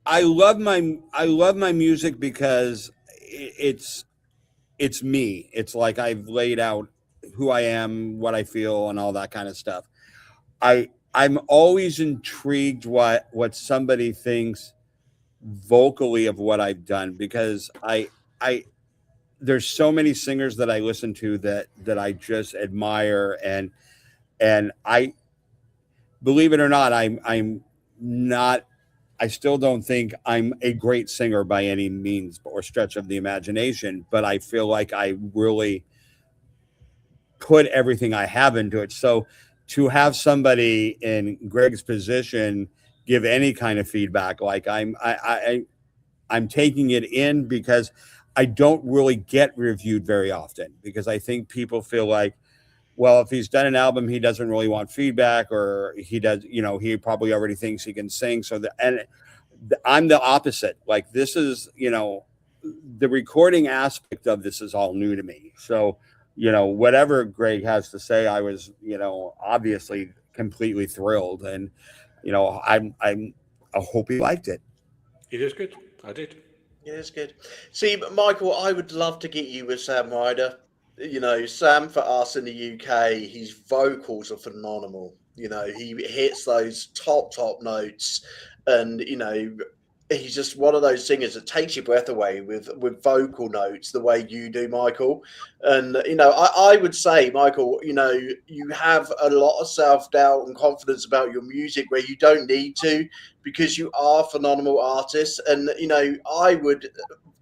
I love my music because it's it's me. It's like I've laid out who I am, what I feel, and all that kind of stuff. I'm always intrigued what somebody thinks vocally of what I've done, because I there's so many singers that I listen to that I just admire, and I, believe it or not, I'm not, I still don't think I'm a great singer by any means or stretch of the imagination, but I feel like I really put everything I have into it. So to have somebody in Greig's position give any kind of feedback, like I'm taking it in, because I don't really get reviewed very often, because I think people feel like, well, if he's done an album, he doesn't really want feedback, or he does, he probably already thinks he can sing. So I'm the opposite. Like, this is, the recording aspect of this is all new to me. So, whatever Greig has to say, I was, obviously completely thrilled. And, I hope he liked it. It is good. I did. Yeah, it's good. See, Michael, I would love to get you with Sam Ryder. Sam, for us in the UK, his vocals are phenomenal. He hits those top notes, and he's just one of those singers that takes your breath away with vocal notes the way you do, Michael. And I would say, Michael, you have a lot of self-doubt and confidence about your music where you don't need to, because you are phenomenal artists. And I would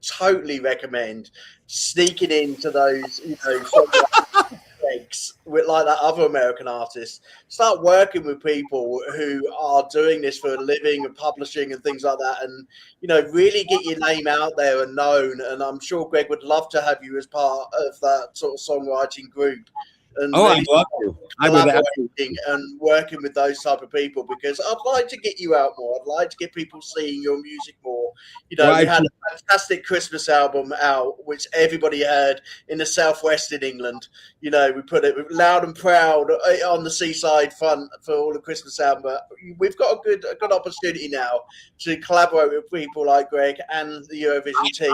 totally recommend sneaking into those gigs with like that other American artist. Start working with people who are doing this for a living and publishing and things like that, and really get your name out there and known. And I'm sure Greig would love to have you as part of that sort of songwriting group. And I'd love to. Collaborating and working with those type of people, because I'd like to get you out more. I'd like to get people seeing your music more. We had a fantastic Christmas album out, which everybody heard in the southwest in England. We put it loud and proud on the seaside front for all the Christmas album. But we've got a good opportunity now to collaborate with people like Greig and the Eurovision team.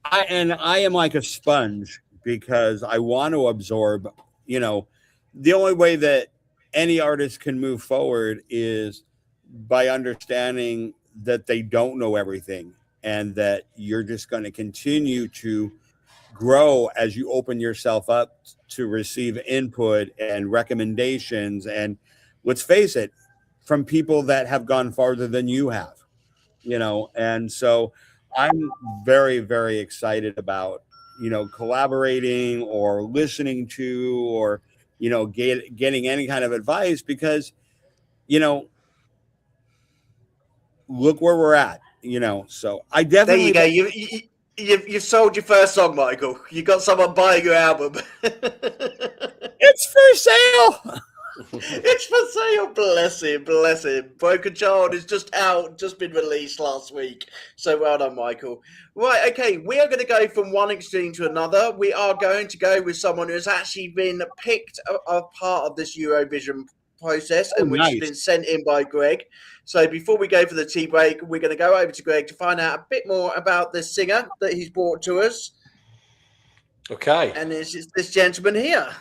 I am like a sponge, because I want to absorb, the only way that any artist can move forward is by understanding that they don't know everything, and that you're just going to continue to grow as you open yourself up to receive input and recommendations. And let's face it, from people that have gone farther than you have, and so I'm very, very excited about collaborating or listening to, or getting any kind of advice, because look where we're at. So I definitely. There you go. You've sold your first song, Michael. You got someone buying your album. It's for sale. It's for sale. Bless him. Broken Child is just been released last week. So well done, Michael. Right, okay, we are going to go from one extreme to another. We are going to go with someone who has actually been picked a part of this Eurovision process, and which has been sent in by Greig. So before we go for the tea break, we're going to go over to Greig to find out a bit more about this singer that he's brought to us. Okay. And it's this gentleman here.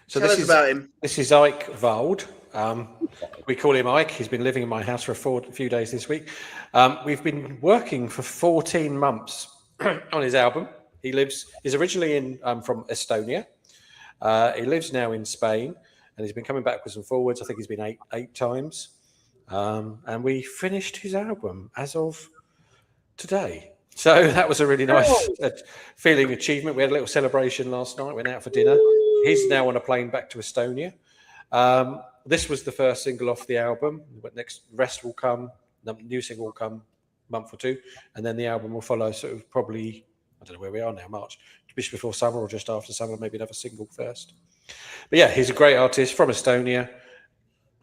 So Tell us about him. This is Ike Wald. We call him Ike. He's been living in my house for a few days this week. We've been working for 14 months on his album. He's originally from Estonia. He lives now in Spain, and he's been coming backwards and forwards. I think he's been eight times. And we finished his album as of today. So that was a really nice feeling achievement. We had a little celebration last night. Went out for dinner. He's now on a plane back to Estonia. This was the first single off the album. Next, rest will come. The new single will come a month or two, and then the album will follow. So it was probably, I don't know where we are now, March, just before summer or just after summer, maybe another single first. But yeah, he's a great artist from Estonia.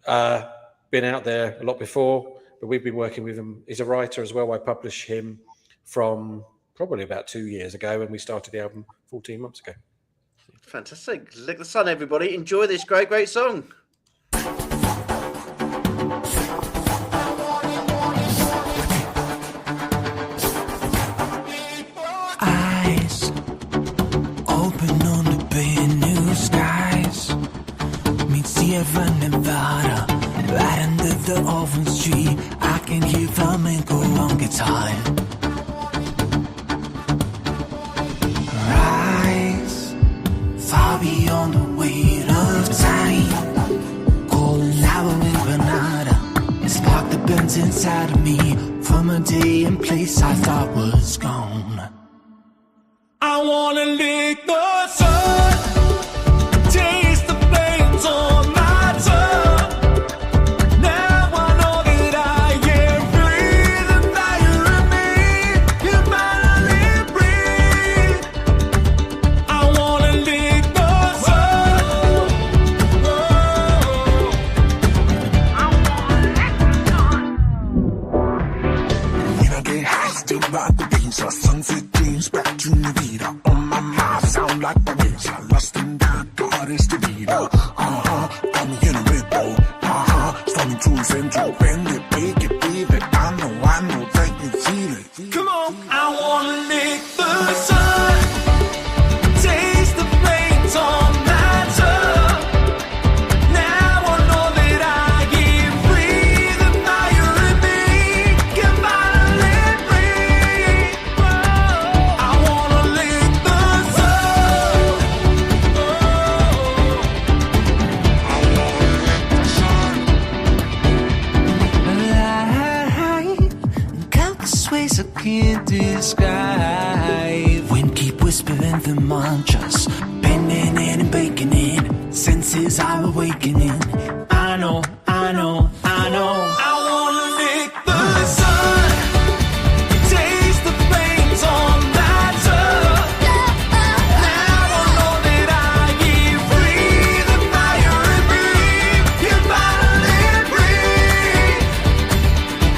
Been out there a lot before, but we've been working with him. He's a writer as well. I published him from probably about 2 years ago, and we started the album 14 months ago. Fantastic. Lick the sun, everybody. Enjoy this great song. Sierra Nevada, right under the oven tree, I can hear flamenco on guitar. Rise, far beyond the weight of time. Calling out in Granada, spark that burns inside of me from a day and place I thought was gone. I wanna lick the sun, taste the flames on my tongue. Now I know that I can breathe the fire in me. You finally breathe. I wanna lick the sun. When I get high, still rock the beats. Sunset dreams back to Nevada. On my mind, sound like the winds. Lost in the goddess to be the. Got me in a red bowl. Storming to central. Bend it, bake it, breathe it. I know that you feel it. Come on, I wanna lick the sun. Taste the flames on my tongue. Now I know that I can breathe the fire in me. Can finally breathe. I wanna lick the sun. Light, countless ways I can't describe. Wind keep whispering the mantras, bending in and baking in. Senses are awakening. I know. I wanna lick the sun. Taste the flames on my tongue. Now I know that I can breathe the fire in me. You finally breathe.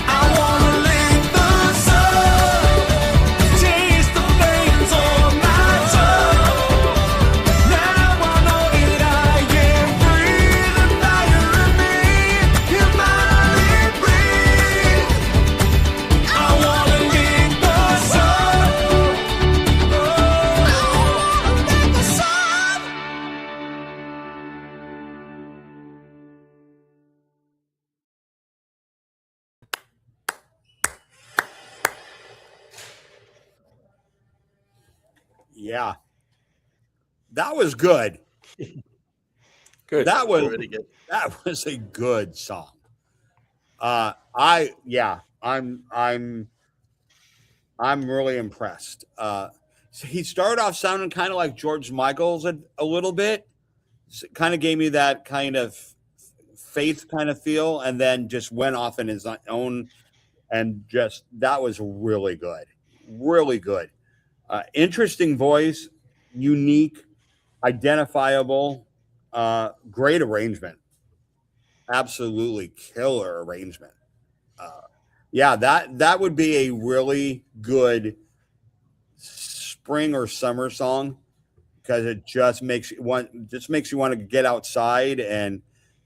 I wanna lick the sun. Taste the flames on my tongue. Now I know that I can breathe the fire in me. You finally breathe. I wanna lick the sun. I wanna lick the sun. Yeah. That was good. Good. That was Really good. That was a good song. I'm really impressed. So he started off sounding kind of like George Michael's a little bit. Kind of gave me that kind of Faith kind of feel, and then just went off in his own, and just that was really good, really good. Interesting voice, unique, identifiable, great arrangement. Absolutely killer arrangement. Yeah, that would be a really good spring or summer song, because it just makes you want to get outside and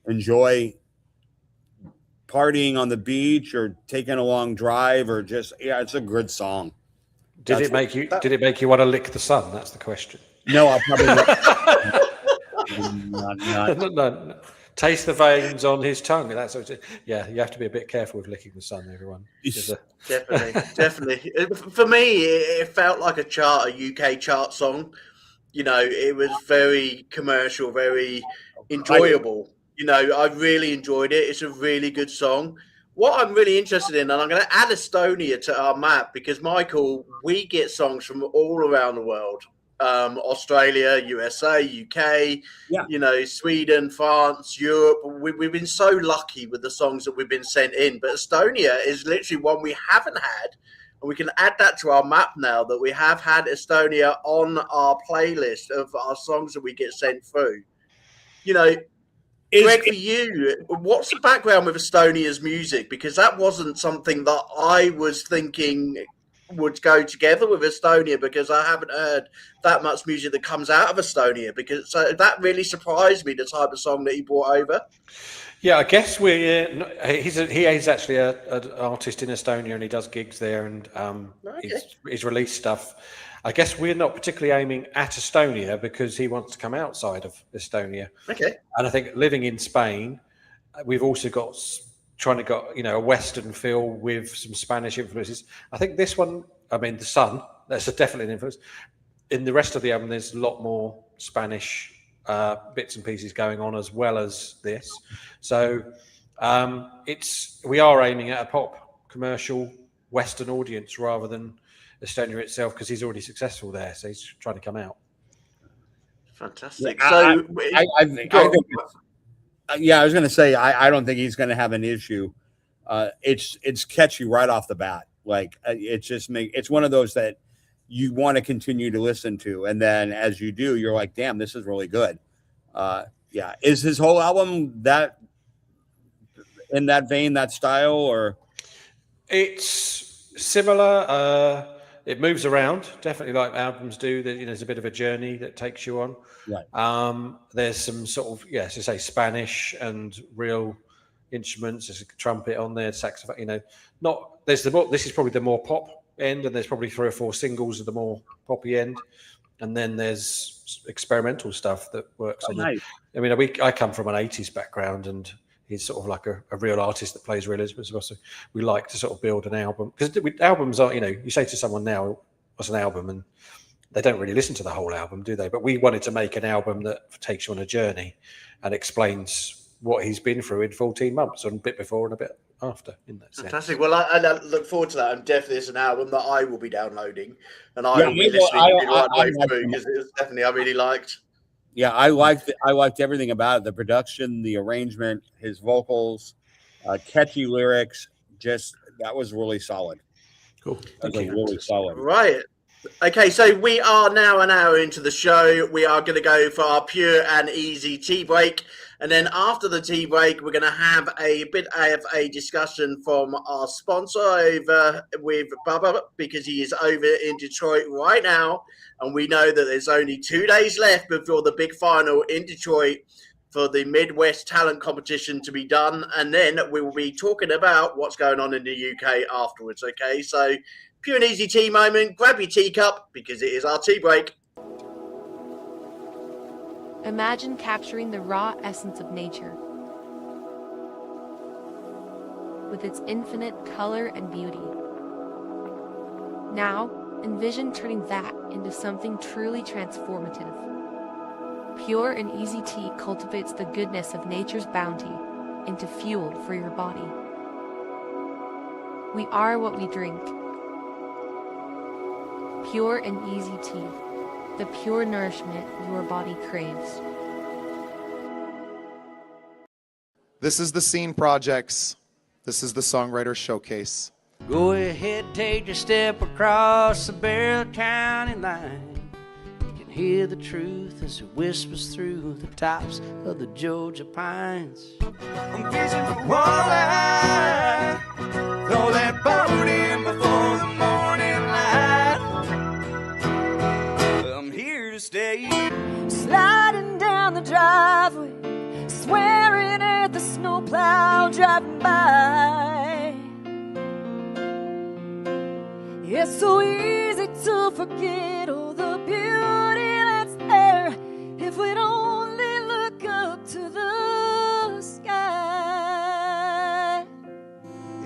enjoy partying on the beach or taking a long drive, or just, yeah, it's a good song. Did it make you want to lick the sun? That's the question. No, I'll probably not. No. Taste the veins on his tongue. That's what yeah. You have to be a bit careful with licking the sun, everyone. Definitely. For me, it felt like a UK chart song. You know, it was very commercial, very enjoyable. You know, I really enjoyed it. It's a really good song. What I'm really interested in, and I'm going to add Estonia to our map, because, Michael, we get songs from all around the world. Australia, USA, UK, you know, Sweden, France, Europe. We've been so lucky with the songs that we've been sent in. But Estonia is literally one we haven't had. And we can add that to our map now, that we have had Estonia on our playlist of our songs that we get sent through. You know, Greg, for you, what's the background with Estonia's music? Because that wasn't something that I was thinking would go together with Estonia, because I haven't heard that much music that comes out of Estonia. Because so that really surprised me, the type of song that he brought over. Yeah, I guess he is actually an artist in Estonia, and he does gigs there, and he's released stuff. I guess we're not particularly aiming at Estonia because he wants to come outside of Estonia. Okay. And I think living in Spain, we've also got trying to got a Western feel with some Spanish influences. I think this one, I mean, the Sun, that's definitely an influence. In the rest of the album, there's a lot more Spanish bits and pieces going on as well as this. So we are aiming at a pop commercial Western audience rather than Estonia itself, because he's already successful there, so he's trying to come out. Fantastic. Yeah, So I think I was going to say I don't think he's going to have an issue. It's catchy right off the bat. Like it's one of those that you want to continue to listen to, and then as you do, you're like, damn, this is really good. Yeah, is his whole album that in that vein, that style, or it's similar? It moves around, definitely like albums do. There's a bit of a journey that takes you on. right? There's some sort of, as I say, Spanish and real instruments. There's a trumpet on there, saxophone. This is probably the more pop end, and there's probably 3 or 4 singles of the more poppy end, and then there's experimental stuff that works on nice. I mean, I come from an 80s background, and he's sort of like a real artist that plays real instruments. So we like to sort of build an album, because albums are, you say to someone now, what's an album? And they don't really listen to the whole album, do they? But we wanted to make an album that takes you on a journey and explains what he's been through in 14 months, and a bit before and a bit after, in that sense. Fantastic. Well, I look forward to that. And definitely it's an album that I will be downloading, and I will be listening right the way through, because it was definitely I really liked. Yeah, I liked everything about it. The production, the arrangement, his vocals, catchy lyrics. That was really solid. Cool. That was really solid. Right. Okay, so we are now an hour into the show. We are going to go for our pure and easy tea break. And then after the tea break, we're going to have a bit of a discussion from our sponsor over with Bubba, because he is over in Detroit right now. And we know that there's only 2 days left before the big final in Detroit for the Midwest Talent Competition to be done. And then we will be talking about what's going on in the UK afterwards, okay? So pure and easy tea moment. Grab your teacup, because it is our tea break. Imagine capturing the raw essence of nature, with its infinite color and beauty. Now, envision turning that into something truly transformative. Pure and easy tea cultivates the goodness of nature's bounty into fuel for your body. We are what we drink. Pure and easy tea, the pure nourishment your body craves. This is the Scene Projects. This is the Songwriters Showcase. Go ahead, take your step across the Barrow County line. You can hear the truth as it whispers through the tops of the Georgia pines. I'm fishing for walleye. Throw that boat in before the morning light. I'm here to stay. Sliding down the driveway, swearing at the snowplow driving by. It's so easy to forget all the beauty that's there if we'd only look up to the sky.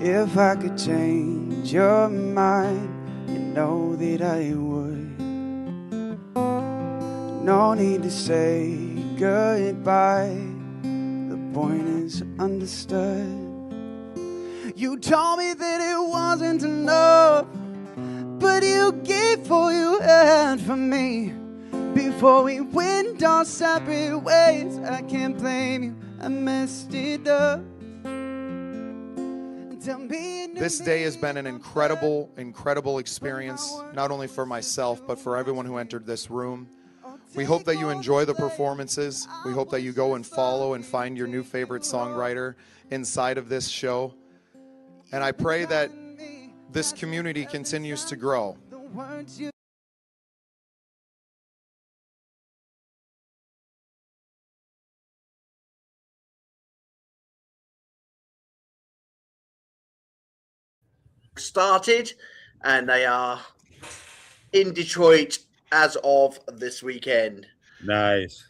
If I could change your mind, you know that I would. No need to say goodbye, the point is understood. You told me that it wasn't enough, but you gave all you had for me. Before we went our separate ways, I can't blame you, I messed it up. This day has been an incredible experience, not only for myself, but for everyone who entered this room. We hope that you enjoy the performances. We hope that you go and follow and find your new favorite songwriter inside of this show. And I pray that this community continues to grow. Started, and they are in Detroit as of this weekend. Nice.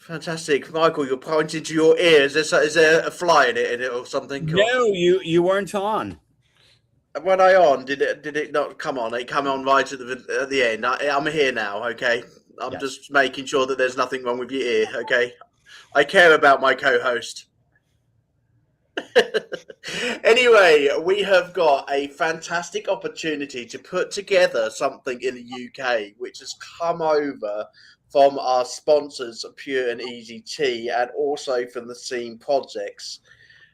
Fantastic. Michael, you're pointing to your ears. Is there a fly in it or something? No, you weren't on. When I on, did it not come on? It come on right at the end. I'm here now, okay? I'm just making sure that there's nothing wrong with your ear, okay? I care about my co-host. Anyway, we have got a fantastic opportunity to put together something in the UK, which has come over from our sponsors, Pure and Easy Tea, and also from the Scene Projects.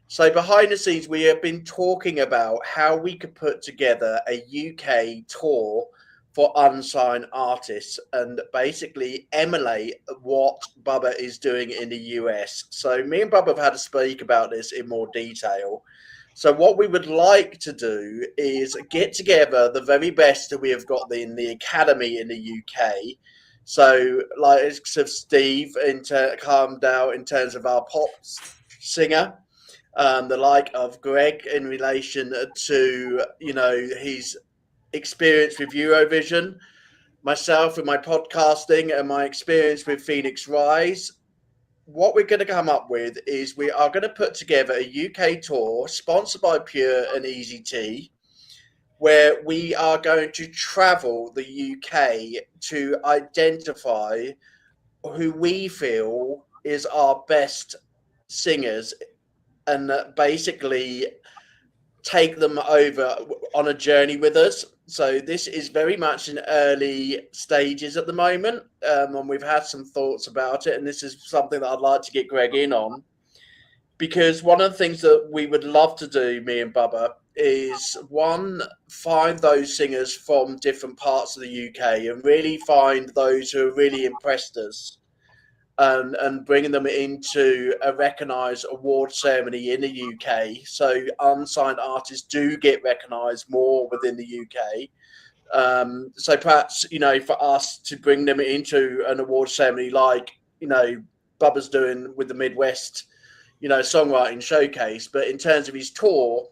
So behind the scenes, we have been talking about how we could put together a UK tour for unsigned artists and basically emulate what Bubba is doing in the US. So me and Bubba have had to speak about this in more detail. So what we would like to do is get together the very best that we have got in the academy in the UK. So like Steve calmed down in terms of our pop singer. The like of Greig in relation to, his experience with Eurovision, myself with my podcasting and my experience with Phoenix Rise. What we're going to come up with is we are going to put together a UK tour sponsored by Pure and Easy Tea, where we are going to travel the UK to identify who we feel is our best singers and basically take them over on a journey with us. So this is very much in early stages at the moment, and we've had some thoughts about it, and this is something that I'd like to get Greig in on, because one of the things that we would love to do, me and Bubba, is find those singers from different parts of the UK and really find those who have really impressed us, and bringing them into a recognised award ceremony in the UK. So unsigned artists do get recognised more within the UK. So perhaps, for us to bring them into an award ceremony like, Bubba's doing with the Midwest, songwriting showcase. But in terms of his tour,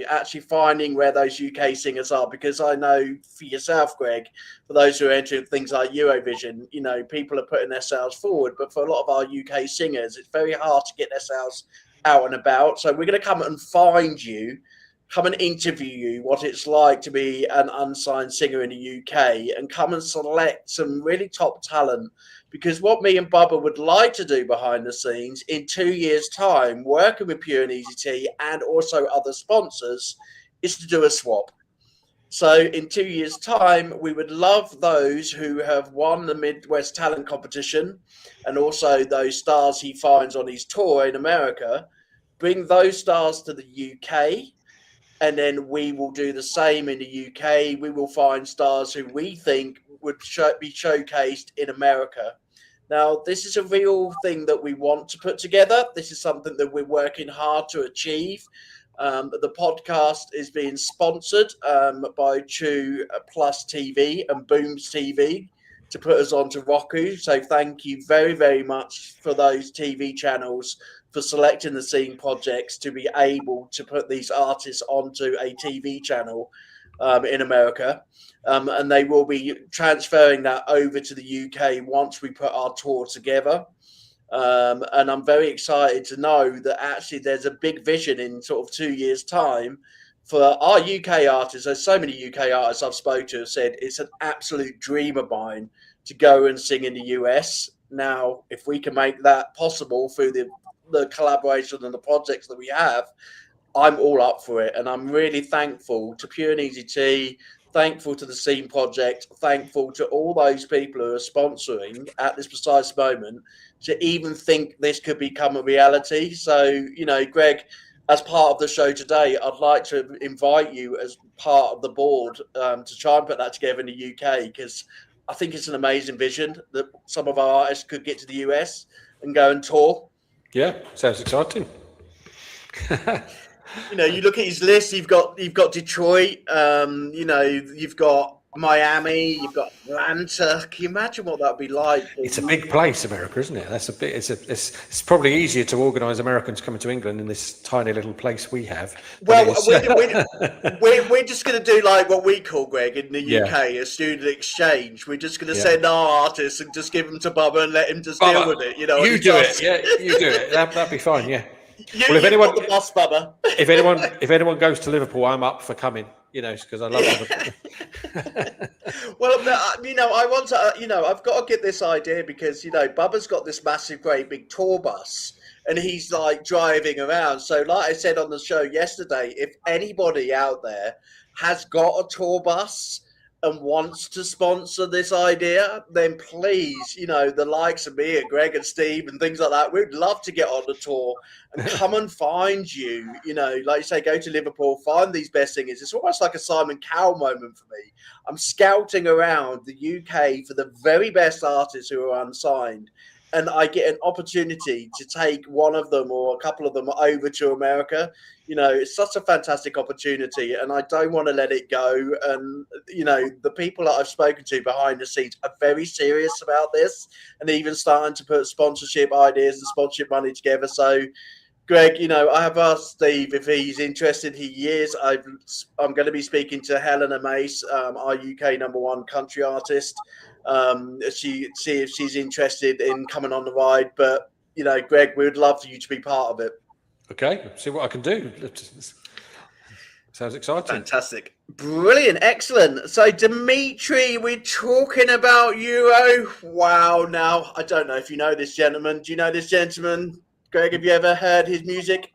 actually finding where those UK singers are, because I know for yourself, Greig, for those who are entering things like Eurovision, people are putting themselves forward. But for a lot of our UK singers, it's very hard to get themselves out and about. So we're going to come and find you, come and interview you, what it's like to be an unsigned singer in the UK, and come and select some really top talent. Because what me and Bubba would like to do behind the scenes in 2 years' time, working with Pure and Easy Tea and also other sponsors, is to do a swap. So in 2 years' time, we would love those who have won the Midwest Talent Competition and also those stars he finds on his tour in America, bring those stars to the UK, and then we will do the same in the UK. We will find stars who we think would be showcased in America. Now, this is a real thing that we want to put together. This is something that we're working hard to achieve. The podcast is being sponsored by Chew Plus TV and Booms TV to put us onto Roku. So thank you very, very much for those TV channels for selecting the Scene Projects to be able to put these artists onto a TV channel in America. And they will be transferring that over to the UK once we put our tour together. And I'm very excited to know that actually there's a big vision in sort of 2 years' time for our UK artists. There's so many UK artists I've spoken to have said it's an absolute dream of mine to go and sing in the US. Now, if we can make that possible through the collaboration and the projects that we have, I'm all up for it. And I'm really thankful to Pure and Easy Tea, thankful to the Scene Project, thankful to all those people who are sponsoring at this precise moment to even think this could become a reality. So, Greig, as part of the show today, I'd like to invite you as part of the board to try and put that together in the UK, because I think it's an amazing vision that some of our artists could get to the US and go and tour. Yeah, sounds exciting. You look at his list. You've got Detroit. You've got Miami, you've got Atlanta. Can you imagine what that'd be like? It's a big place, America, isn't it? That's a bit. It's probably easier to organise Americans coming to England in this tiny little place we have. Well, we're just going to do like what we call, Greg, in the UK, a student exchange. We're just going to send our artists and just give them to Bubba and let him just deal with it. You know, you do it. Yeah, you do it. That'd be fine. Yeah. Well, if anyone the bus, Bubba. if anyone goes to Liverpool, I'm up for coming. You know, because I love Liverpool. Well, you know, I want to. You know, I've got to get this idea because you know, Bubba's got this massive, great big tour bus, and he's like driving around. So, like I said on the show yesterday, if anybody out there has got a tour bus and wants to sponsor this idea, then please, you know, the likes of me and Greg and Steve and things like that, we'd love to get on the tour and come and find you. You know, like you say, go to Liverpool, find these best singers. It's almost like a Simon Cowell moment for me. I'm scouting around the UK for the very best artists who are unsigned, and I get an opportunity to take one of them or a couple of them over to America. You know, it's such a fantastic opportunity, and I don't want to let it go. And, you know, the people that I've spoken to behind the scenes are very serious about this and even starting to put sponsorship ideas and sponsorship money together. So, Greg, you know, I have asked Steve if he's interested. He is. I'm going to be speaking to Helena Mace, our UK #1 country artist. See if she's interested in coming on the ride. But, you know, Greg, we would love for you to be part of it. Okay, see what I can do. Sounds exciting. Fantastic. Brilliant. Excellent. So, Dimitri, we're talking about Euro. Wow. Now, I don't know if you know this gentleman. Do you know this gentleman? Greg, have you ever heard his music?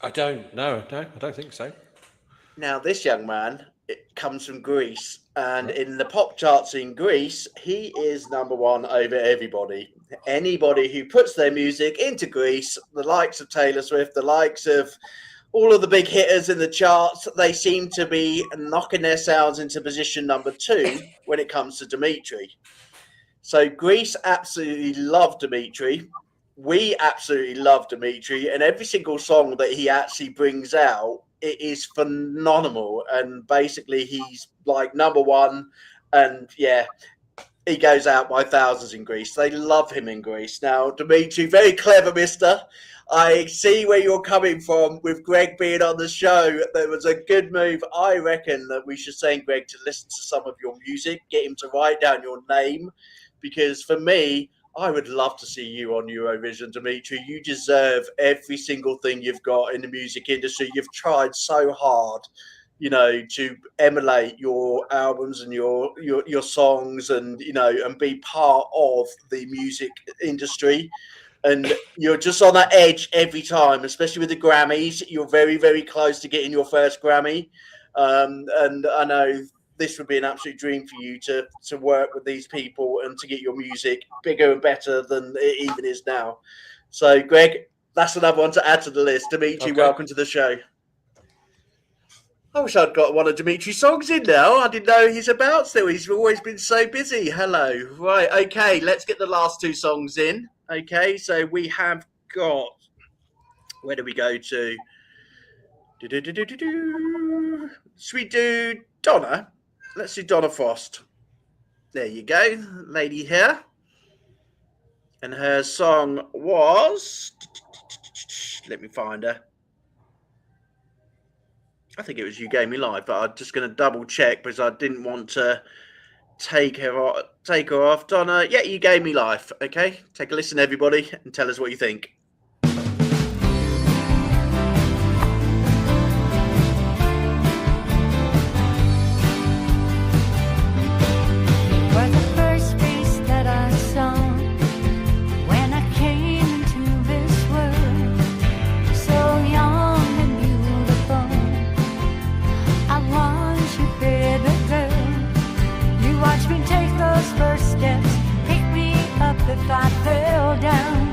I don't. No, I don't think so. Now, this young man, it comes from Greece. And in the pop charts in Greece, he is #1 over everybody. Anybody who puts their music into Greece, the likes of Taylor Swift, the likes of all of the big hitters in the charts, they seem to be knocking their sounds into position #2 when it comes to Dimitri. So Greece absolutely love Dimitri. We absolutely love Dimitri. And every single song that he actually brings out, it is phenomenal. And basically, he's like #1. And yeah, he goes out by thousands in Greece. They love him in Greece. Now, Dimitri, very clever, mister. I see where you're coming from with Greg being on the show. There was a good move. I reckon that we should send Greg to listen to some of your music, get him to write down your name. Because for me, I would love to see you on Eurovision, Dimitri. You deserve every single thing you've got in the music industry. You've tried so hard, you know, to emulate your albums and your songs and, you know, and be part of the music industry. And you're just on that edge every time, especially with the Grammys. You're very, very close to getting your first Grammy. And I know this would be an absolute dream for you to work with these people and to get your music bigger and better than it even is now. So, Greg, that's another one to add to the list. Dimitri, welcome to the show. I wish I'd got one of Dimitri's songs in now. I didn't know he's about still. He's always been so busy. Hello. Right, okay, let's get the last two songs in. Okay, so we have got... Where do we go to? Should we do Donna? Let's do Donna Frost. There you go, lady here. And her song was... Let me find her. I think it was You Gave Me Life, but I'm just going to double check because I didn't want to take her off. Donna, yeah, You Gave Me Life. Okay, take a listen, everybody, and tell us what you think. If I fell down,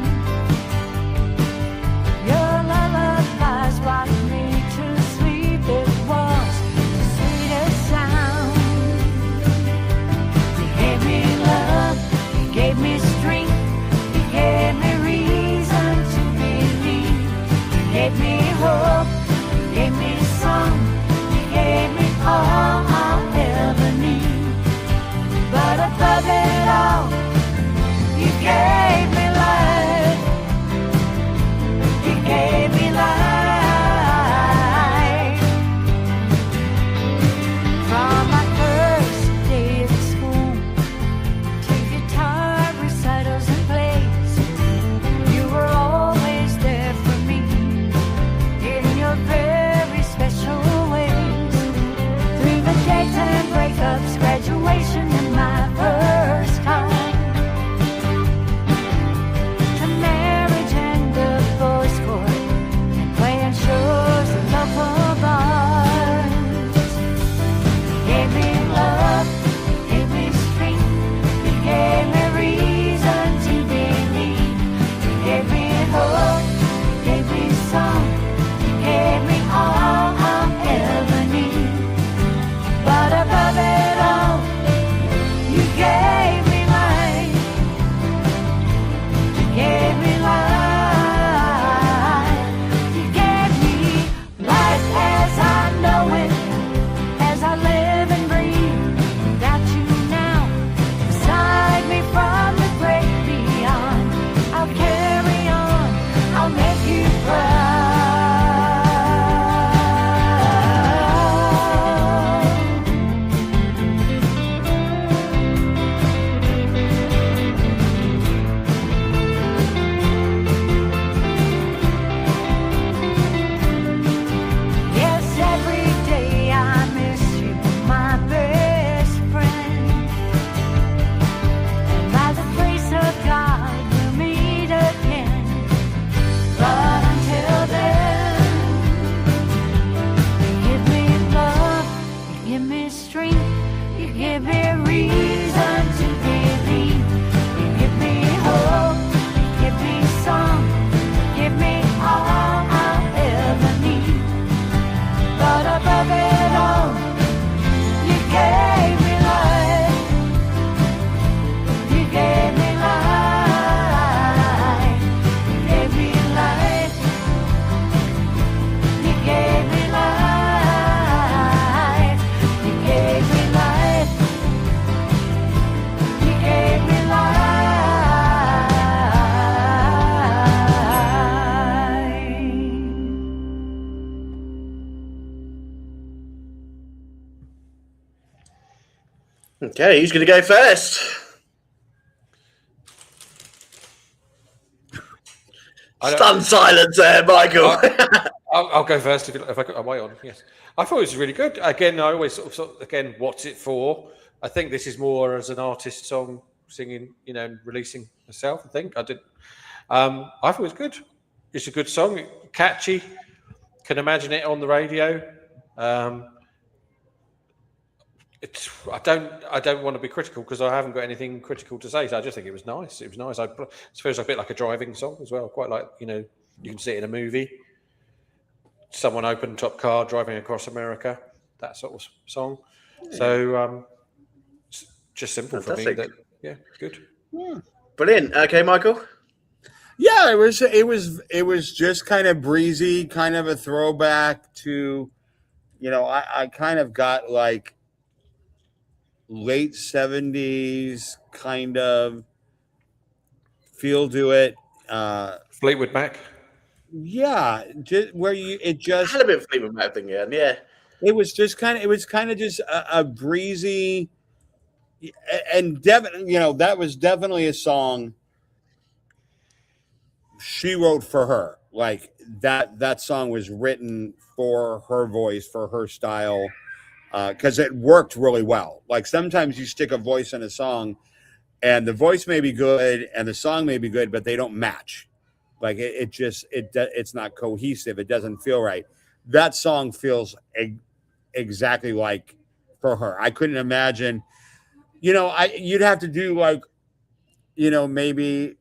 me strength. You give me reason to believe. You give me hope. You give me song. You give me all I'll ever need. But above it all, you gave me life. You gave me life. You gave me life. You gave me life. You gave me life. You gave me life. Okay, who's going to go first? Stunned silence there, Michael. I'll go first if I got my way on. Yes, I thought it was really good. Again, I always sort of again, what's it for? I think this is more as an artist song, singing, releasing herself. I think I did. I thought it was good. It's a good song, catchy. Can imagine it on the radio. I don't want to be critical because I haven't got anything critical to say. So I just think it was nice. It was nice. It feels a bit like a driving song as well. Quite like, you can see it in a movie. Someone open top car driving across America. That sort of song. Yeah. So it's just simple Fantastic. for me. Good. Yeah. Brilliant. Okay, Michael. Yeah, it was just kind of breezy, kind of a throwback to, I kind of got like late 70s kind of feel to it. Fleetwood Mac. Yeah, just where it just had a bit of Fleetwood Mac thing, yeah. It was kind of just a breezy, and definitely, that was definitely a song she wrote for her. Like that song was written for her voice, for her style. Because it worked really well. Like sometimes you stick a voice in a song and the voice may be good and the song may be good, but they don't match. Like it's not cohesive. It doesn't feel right. That song feels exactly like for her. I couldn't imagine, you'd have to do like, maybe,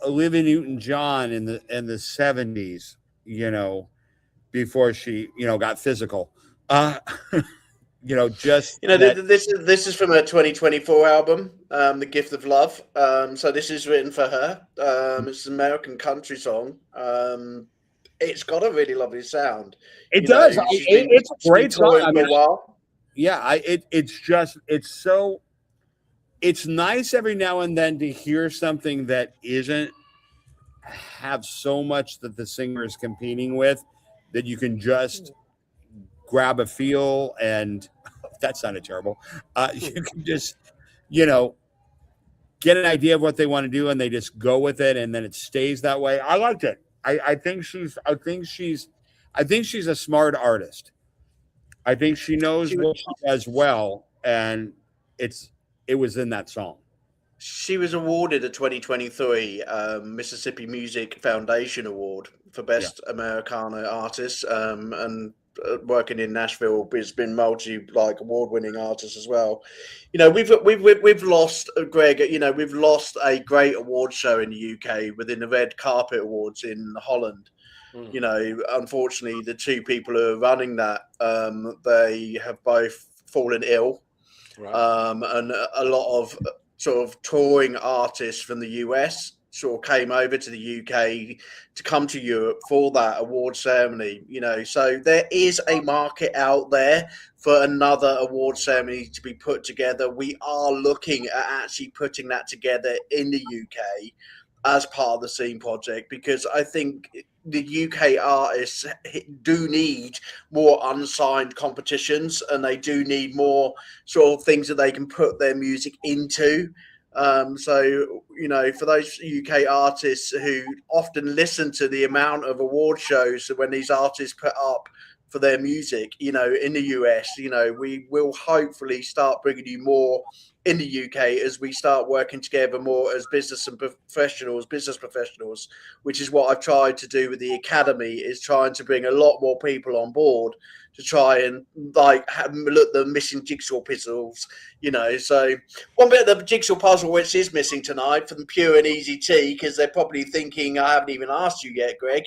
Olivia Newton-John in the 70s, before she, got physical. This is from her 2024 album, The Gift of Love. So this is written for her. It's an American country song. It's got a really lovely sound. It does. It's a great song. I mean, it's nice every now and then to hear something that isn't have so much that the singer is competing with that you can just grab a feel, and that sounded terrible. You can just, get an idea of what they want to do, and they just go with it, and then it stays that way. I liked it. I think she's a smart artist. I think she knows what she does well, and it was in that song. She was awarded a 2023 Mississippi Music Foundation Award for Best Americana Artist, and working in Nashville has been award-winning artist as well. We've lost Greg. We've lost a great award show in the UK within the Red Carpet Awards in Holland. Unfortunately, the two people who are running that, they have both fallen ill, right. And a lot of sort of touring artists from the US sort of came over to the UK to come to Europe for that award ceremony, so there is a market out there for another award ceremony to be put together. We are looking at actually putting that together in the UK as part of the Scene project, because I think the UK artists do need more unsigned competitions, and they do need more sort of things that they can put their music into. For those UK artists who often listen to the amount of award shows that when these artists put up for their music, in the US, we will hopefully start bringing you more in the UK as we start working together more as business professionals, which is what I've tried to do with the Academy, is trying to bring a lot more people on board to try and like look the missing jigsaw puzzles, you know. So one bit of the jigsaw puzzle which is missing tonight from Pure and Easy Tea, because they're probably thinking I haven't even asked you yet, Greg.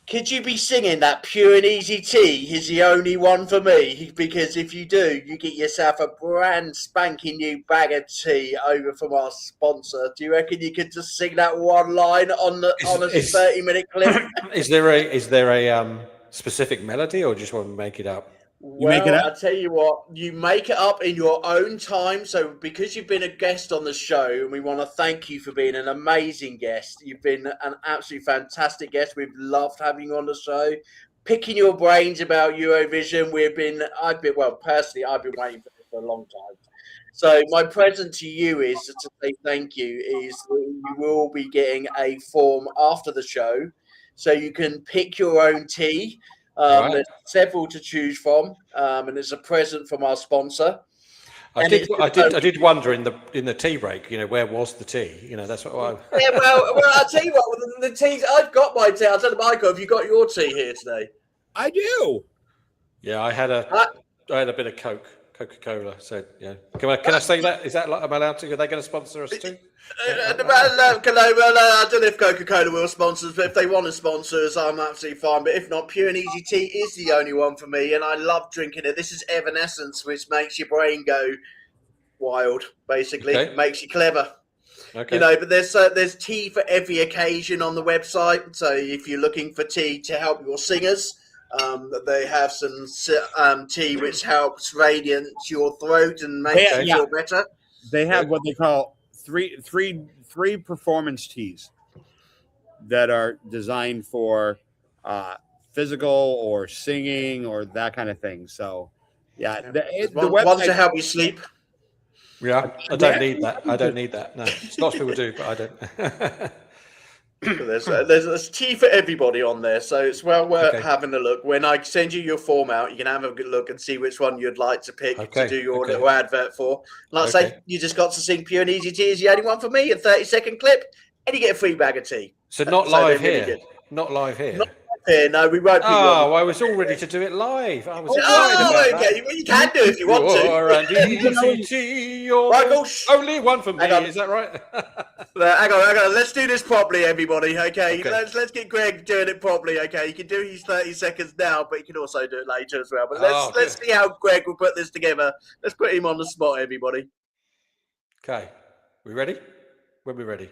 Could you be singing that Pure and Easy Tea is the only one for me? Because if you do, you get yourself a brand spanking new bag of tea over from our sponsor. Do you reckon you could just sing that one line on a 30-minute clip? Is there a specific melody, or just want to make it up? You make it up? I'll tell you what, you make it up in your own time. So because you've been a guest on the show, and we want to thank you for being an amazing guest. You've been an absolutely fantastic guest. We've loved having you on the show, picking your brains about Eurovision. Personally, I've been waiting for this for a long time. So my present to you is to say thank you, is you will be getting a form after the show, so you can pick your own tea. Right. There's several to choose from, and it's a present from our sponsor. I did wonder in the tea break, you know, where was the tea? You know, that's what I. Yeah, well, I'll tell you what. The teas, I've got my tea. I'll tell Michael, have you got your tea here today? I do. Yeah, I had a bit of Coca-Cola. So yeah, can I say that? Is that am I allowed to? Are they going to sponsor us too? I don't know if Coca-Cola will sponsor us, but if they want to sponsor us, I'm absolutely fine. But if not, Pure and Easy Tea is the only one for me, and I love drinking it. This is Evanescence, which makes your brain go wild, basically. Okay. Makes you clever. Okay. You know, but there's tea for every occasion on the website. So if you're looking for tea to help your singers, they have some tea which helps radiance your throat and makes you feel better. They have what they call three performance teas that are designed for physical or singing or that kind of thing. So the website, one's to help you sleep. Yeah, I don't need that. I don't need that. No, lots of people do, but I don't. There's tea for everybody on there, so it's well worth having a look. When I send you your form out, you can have a good look and see which one you'd like to pick to do your little advert for. Like I say, you just got to sing Pure and Easy Tea is the only one for me, a 30-second clip, and you get a free bag of tea. So not live here. Not live here. Not here, no, we won't be. Oh, I was all ready to do it live. I was okay. Well, you can do it if you want to. Michael, only one for me. Is that right? Hang on. Let's do this properly, everybody. Okay. Let's get Greg doing it properly. Okay, you can do his 30 seconds now, but you can also do it later as well. But let's see how Greg will put this together. Let's put him on the spot, everybody. Okay, we ready? When we ready?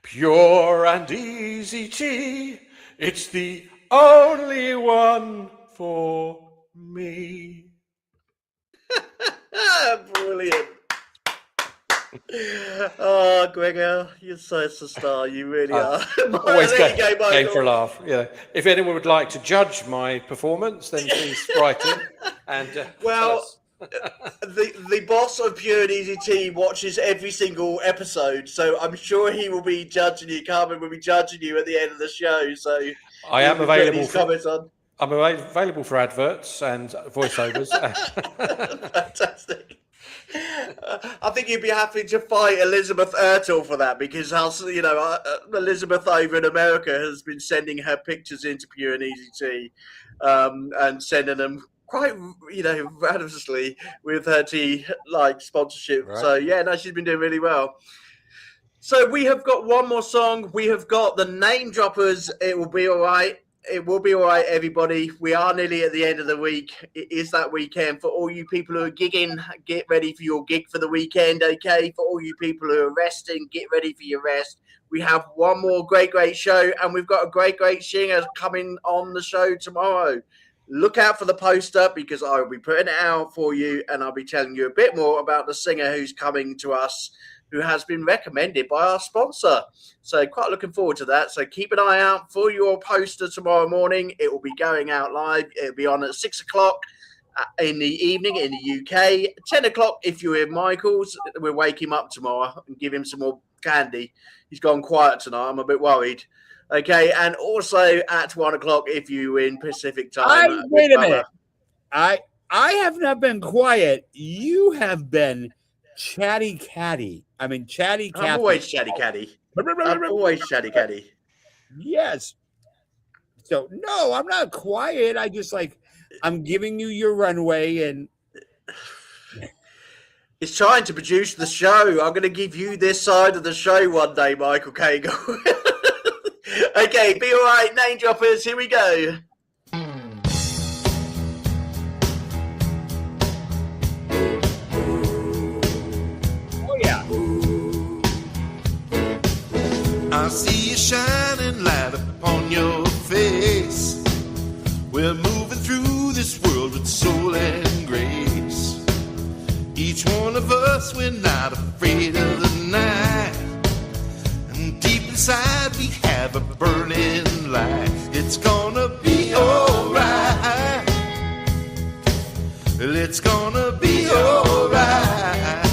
Pure and easy tea, it's the only one for me. Brilliant. Oh, Gregor, you're such a star. You really are. Always game for a laugh. Yeah. If anyone would like to judge my performance, then please write in. And the boss of Pure and Easy Tea watches every single episode, so I'm sure he will be judging you. Carmen will be judging you at the end of the show. So I am available. I'm available for adverts and voiceovers. Fantastic. I think you'd be happy to fight Elizabeth Ertel for that, because Elizabeth over in America has been sending her pictures into Pure and Easy Tea, and sending them quite, randomly with her tea sponsorship. Right. So she's been doing really well. So we have got one more song. We have got the Name Droppers. It will be all right. It will be all right, everybody. We are nearly at the end of the week. It is that weekend. For all you people who are gigging, get ready for your gig for the weekend, okay? For all you people who are resting, get ready for your rest. We have one more great show, and we've got a great singer coming on the show tomorrow. Look out for the poster, because I will be putting it out for you, and I'll be telling you a bit more about the singer who's coming to us, who has been recommended by our sponsor. So quite looking forward to that. So keep an eye out for your poster tomorrow morning. It will be going out live. It'll be on at 6 o'clock in the evening in the UK. 10 o'clock if you're in Michael's. We'll wake him up tomorrow and give him some more candy. He's gone quiet tonight. I'm a bit worried. Okay, and also at 1 o'clock if you're in Pacific time. Wait a minute. I have not been quiet. You have been chatty catty. Chatty catty. I'm always chatty catty. I'm always chatty catty. Yes. So no, I'm not quiet. I just like I'm giving you your runway, and He's trying to produce the show. I'm going to give you this side of the show one day, Michael Cagle. Okay, be all right, name droppers. Here we go. oh yeah, I see a shining light upon your face. We're moving through this world with soul and grace. Each one of us, we're not afraid of the night. And deep inside, we have a burning light. It's gonna be alright. It's gonna be alright.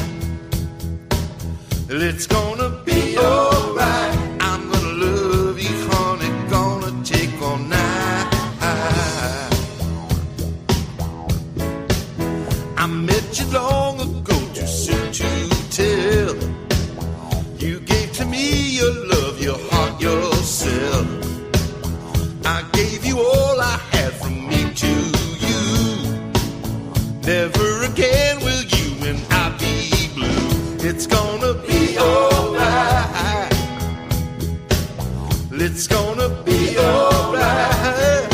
It's gonna be alright. I'm gonna love you, honey. Gonna take all night. I met you long ago, too soon to tell. You gave to me your love, your heart, yourself. I gave you all I had from me to you. Never again will you and I be blue. It's gonna be alright. It's gonna be alright.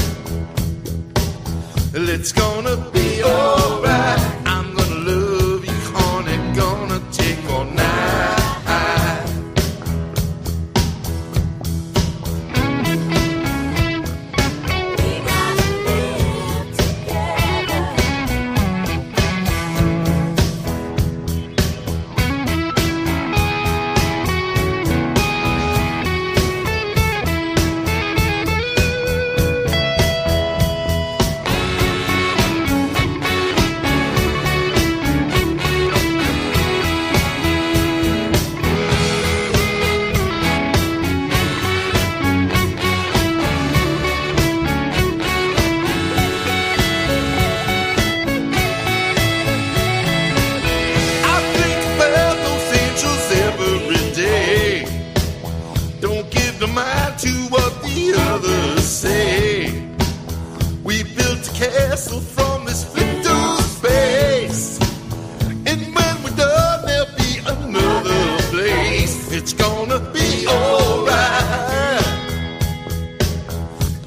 It's gonna be alright. I'm gonna love you, honey. Gonna take all night. We gotta live together. I think about those angels every day. Don't give the mind to what the others say. We built a castle from this little space. And when we're done, there'll be another place. It's gonna be alright.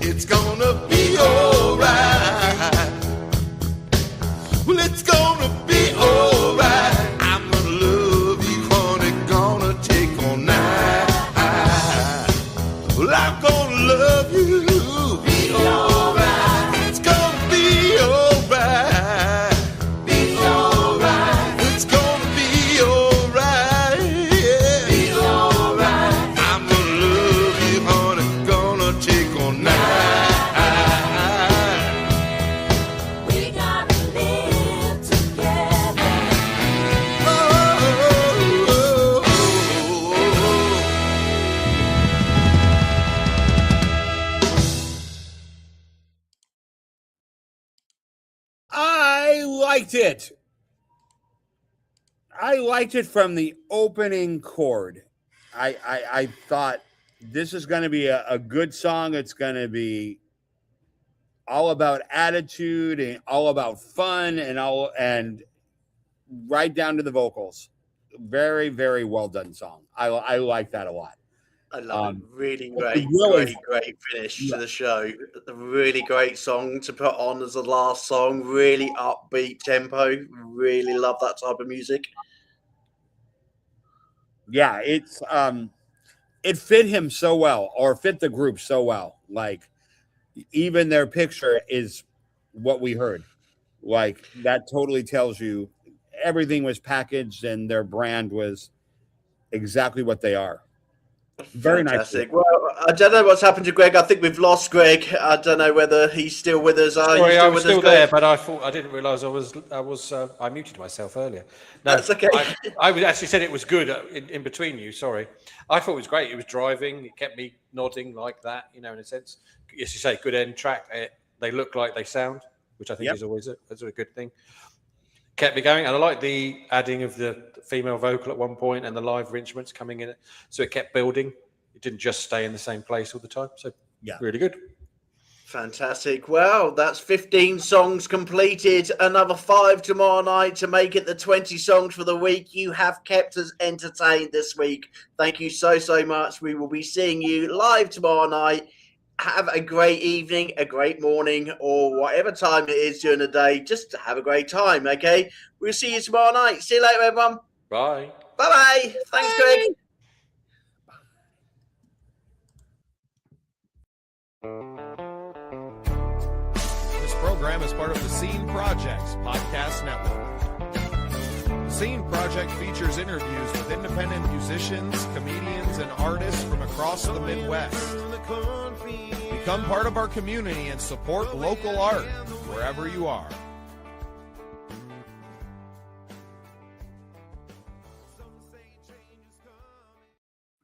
It's gonna be alright. Well, it's gonna be alright. I'm gonna love you, honey. Gonna take all night. Well, I'm gonna love you. Be alright. It's gonna be alright. Be alright. It's gonna be alright. Yeah. Be alright. I'm gonna love you, honey. Gonna take all night. We gotta live together. I liked it. I liked it from the opening chord. I thought this is going to be a good song. It's going to be all about attitude and all about fun and right down to the vocals. Very, very well done song. I like that a lot. I love it. Really great finish to the show. A really great song to put on as the last song. Really upbeat tempo. Really love that type of music. Yeah, it's it fit him so well, or fit the group so well. Like even their picture is what we heard. Like that totally tells you everything was packaged and their brand was exactly what they are. Very Fantastic. nice. Well, I don't know what's happened to Greg. I think we've lost Greg. I don't know whether he's still with us. Are you Sorry, still I was with still us, there, Greg? but I didn't realise I muted myself earlier. No, That's okay. I actually said it was good in between you. Sorry, I thought it was great. It was driving. It kept me nodding like that, in a sense. As you say, good end track. They look like they sound, which I think is always a good thing. Kept me going, and I like the adding of the female vocal at one point and the live instruments coming in, so it kept building. It didn't just stay in the same place all the time. So really good. Fantastic. Well, that's 15 songs completed. Another 5 tomorrow night to make it the 20 songs for the week. You have kept us entertained this week. Thank you so much. We will be seeing you live tomorrow night. Have a great evening, a great morning, or whatever time it is during the day. Just have a great time, okay? We'll see you tomorrow night. See you later, everyone. Bye. Bye-bye. Thanks, Greg. This program is part of the Scene Project's podcast network. The Scene Project features interviews with independent musicians, comedians, and artists from across the Midwest. Become part of our community and support local art wherever you are.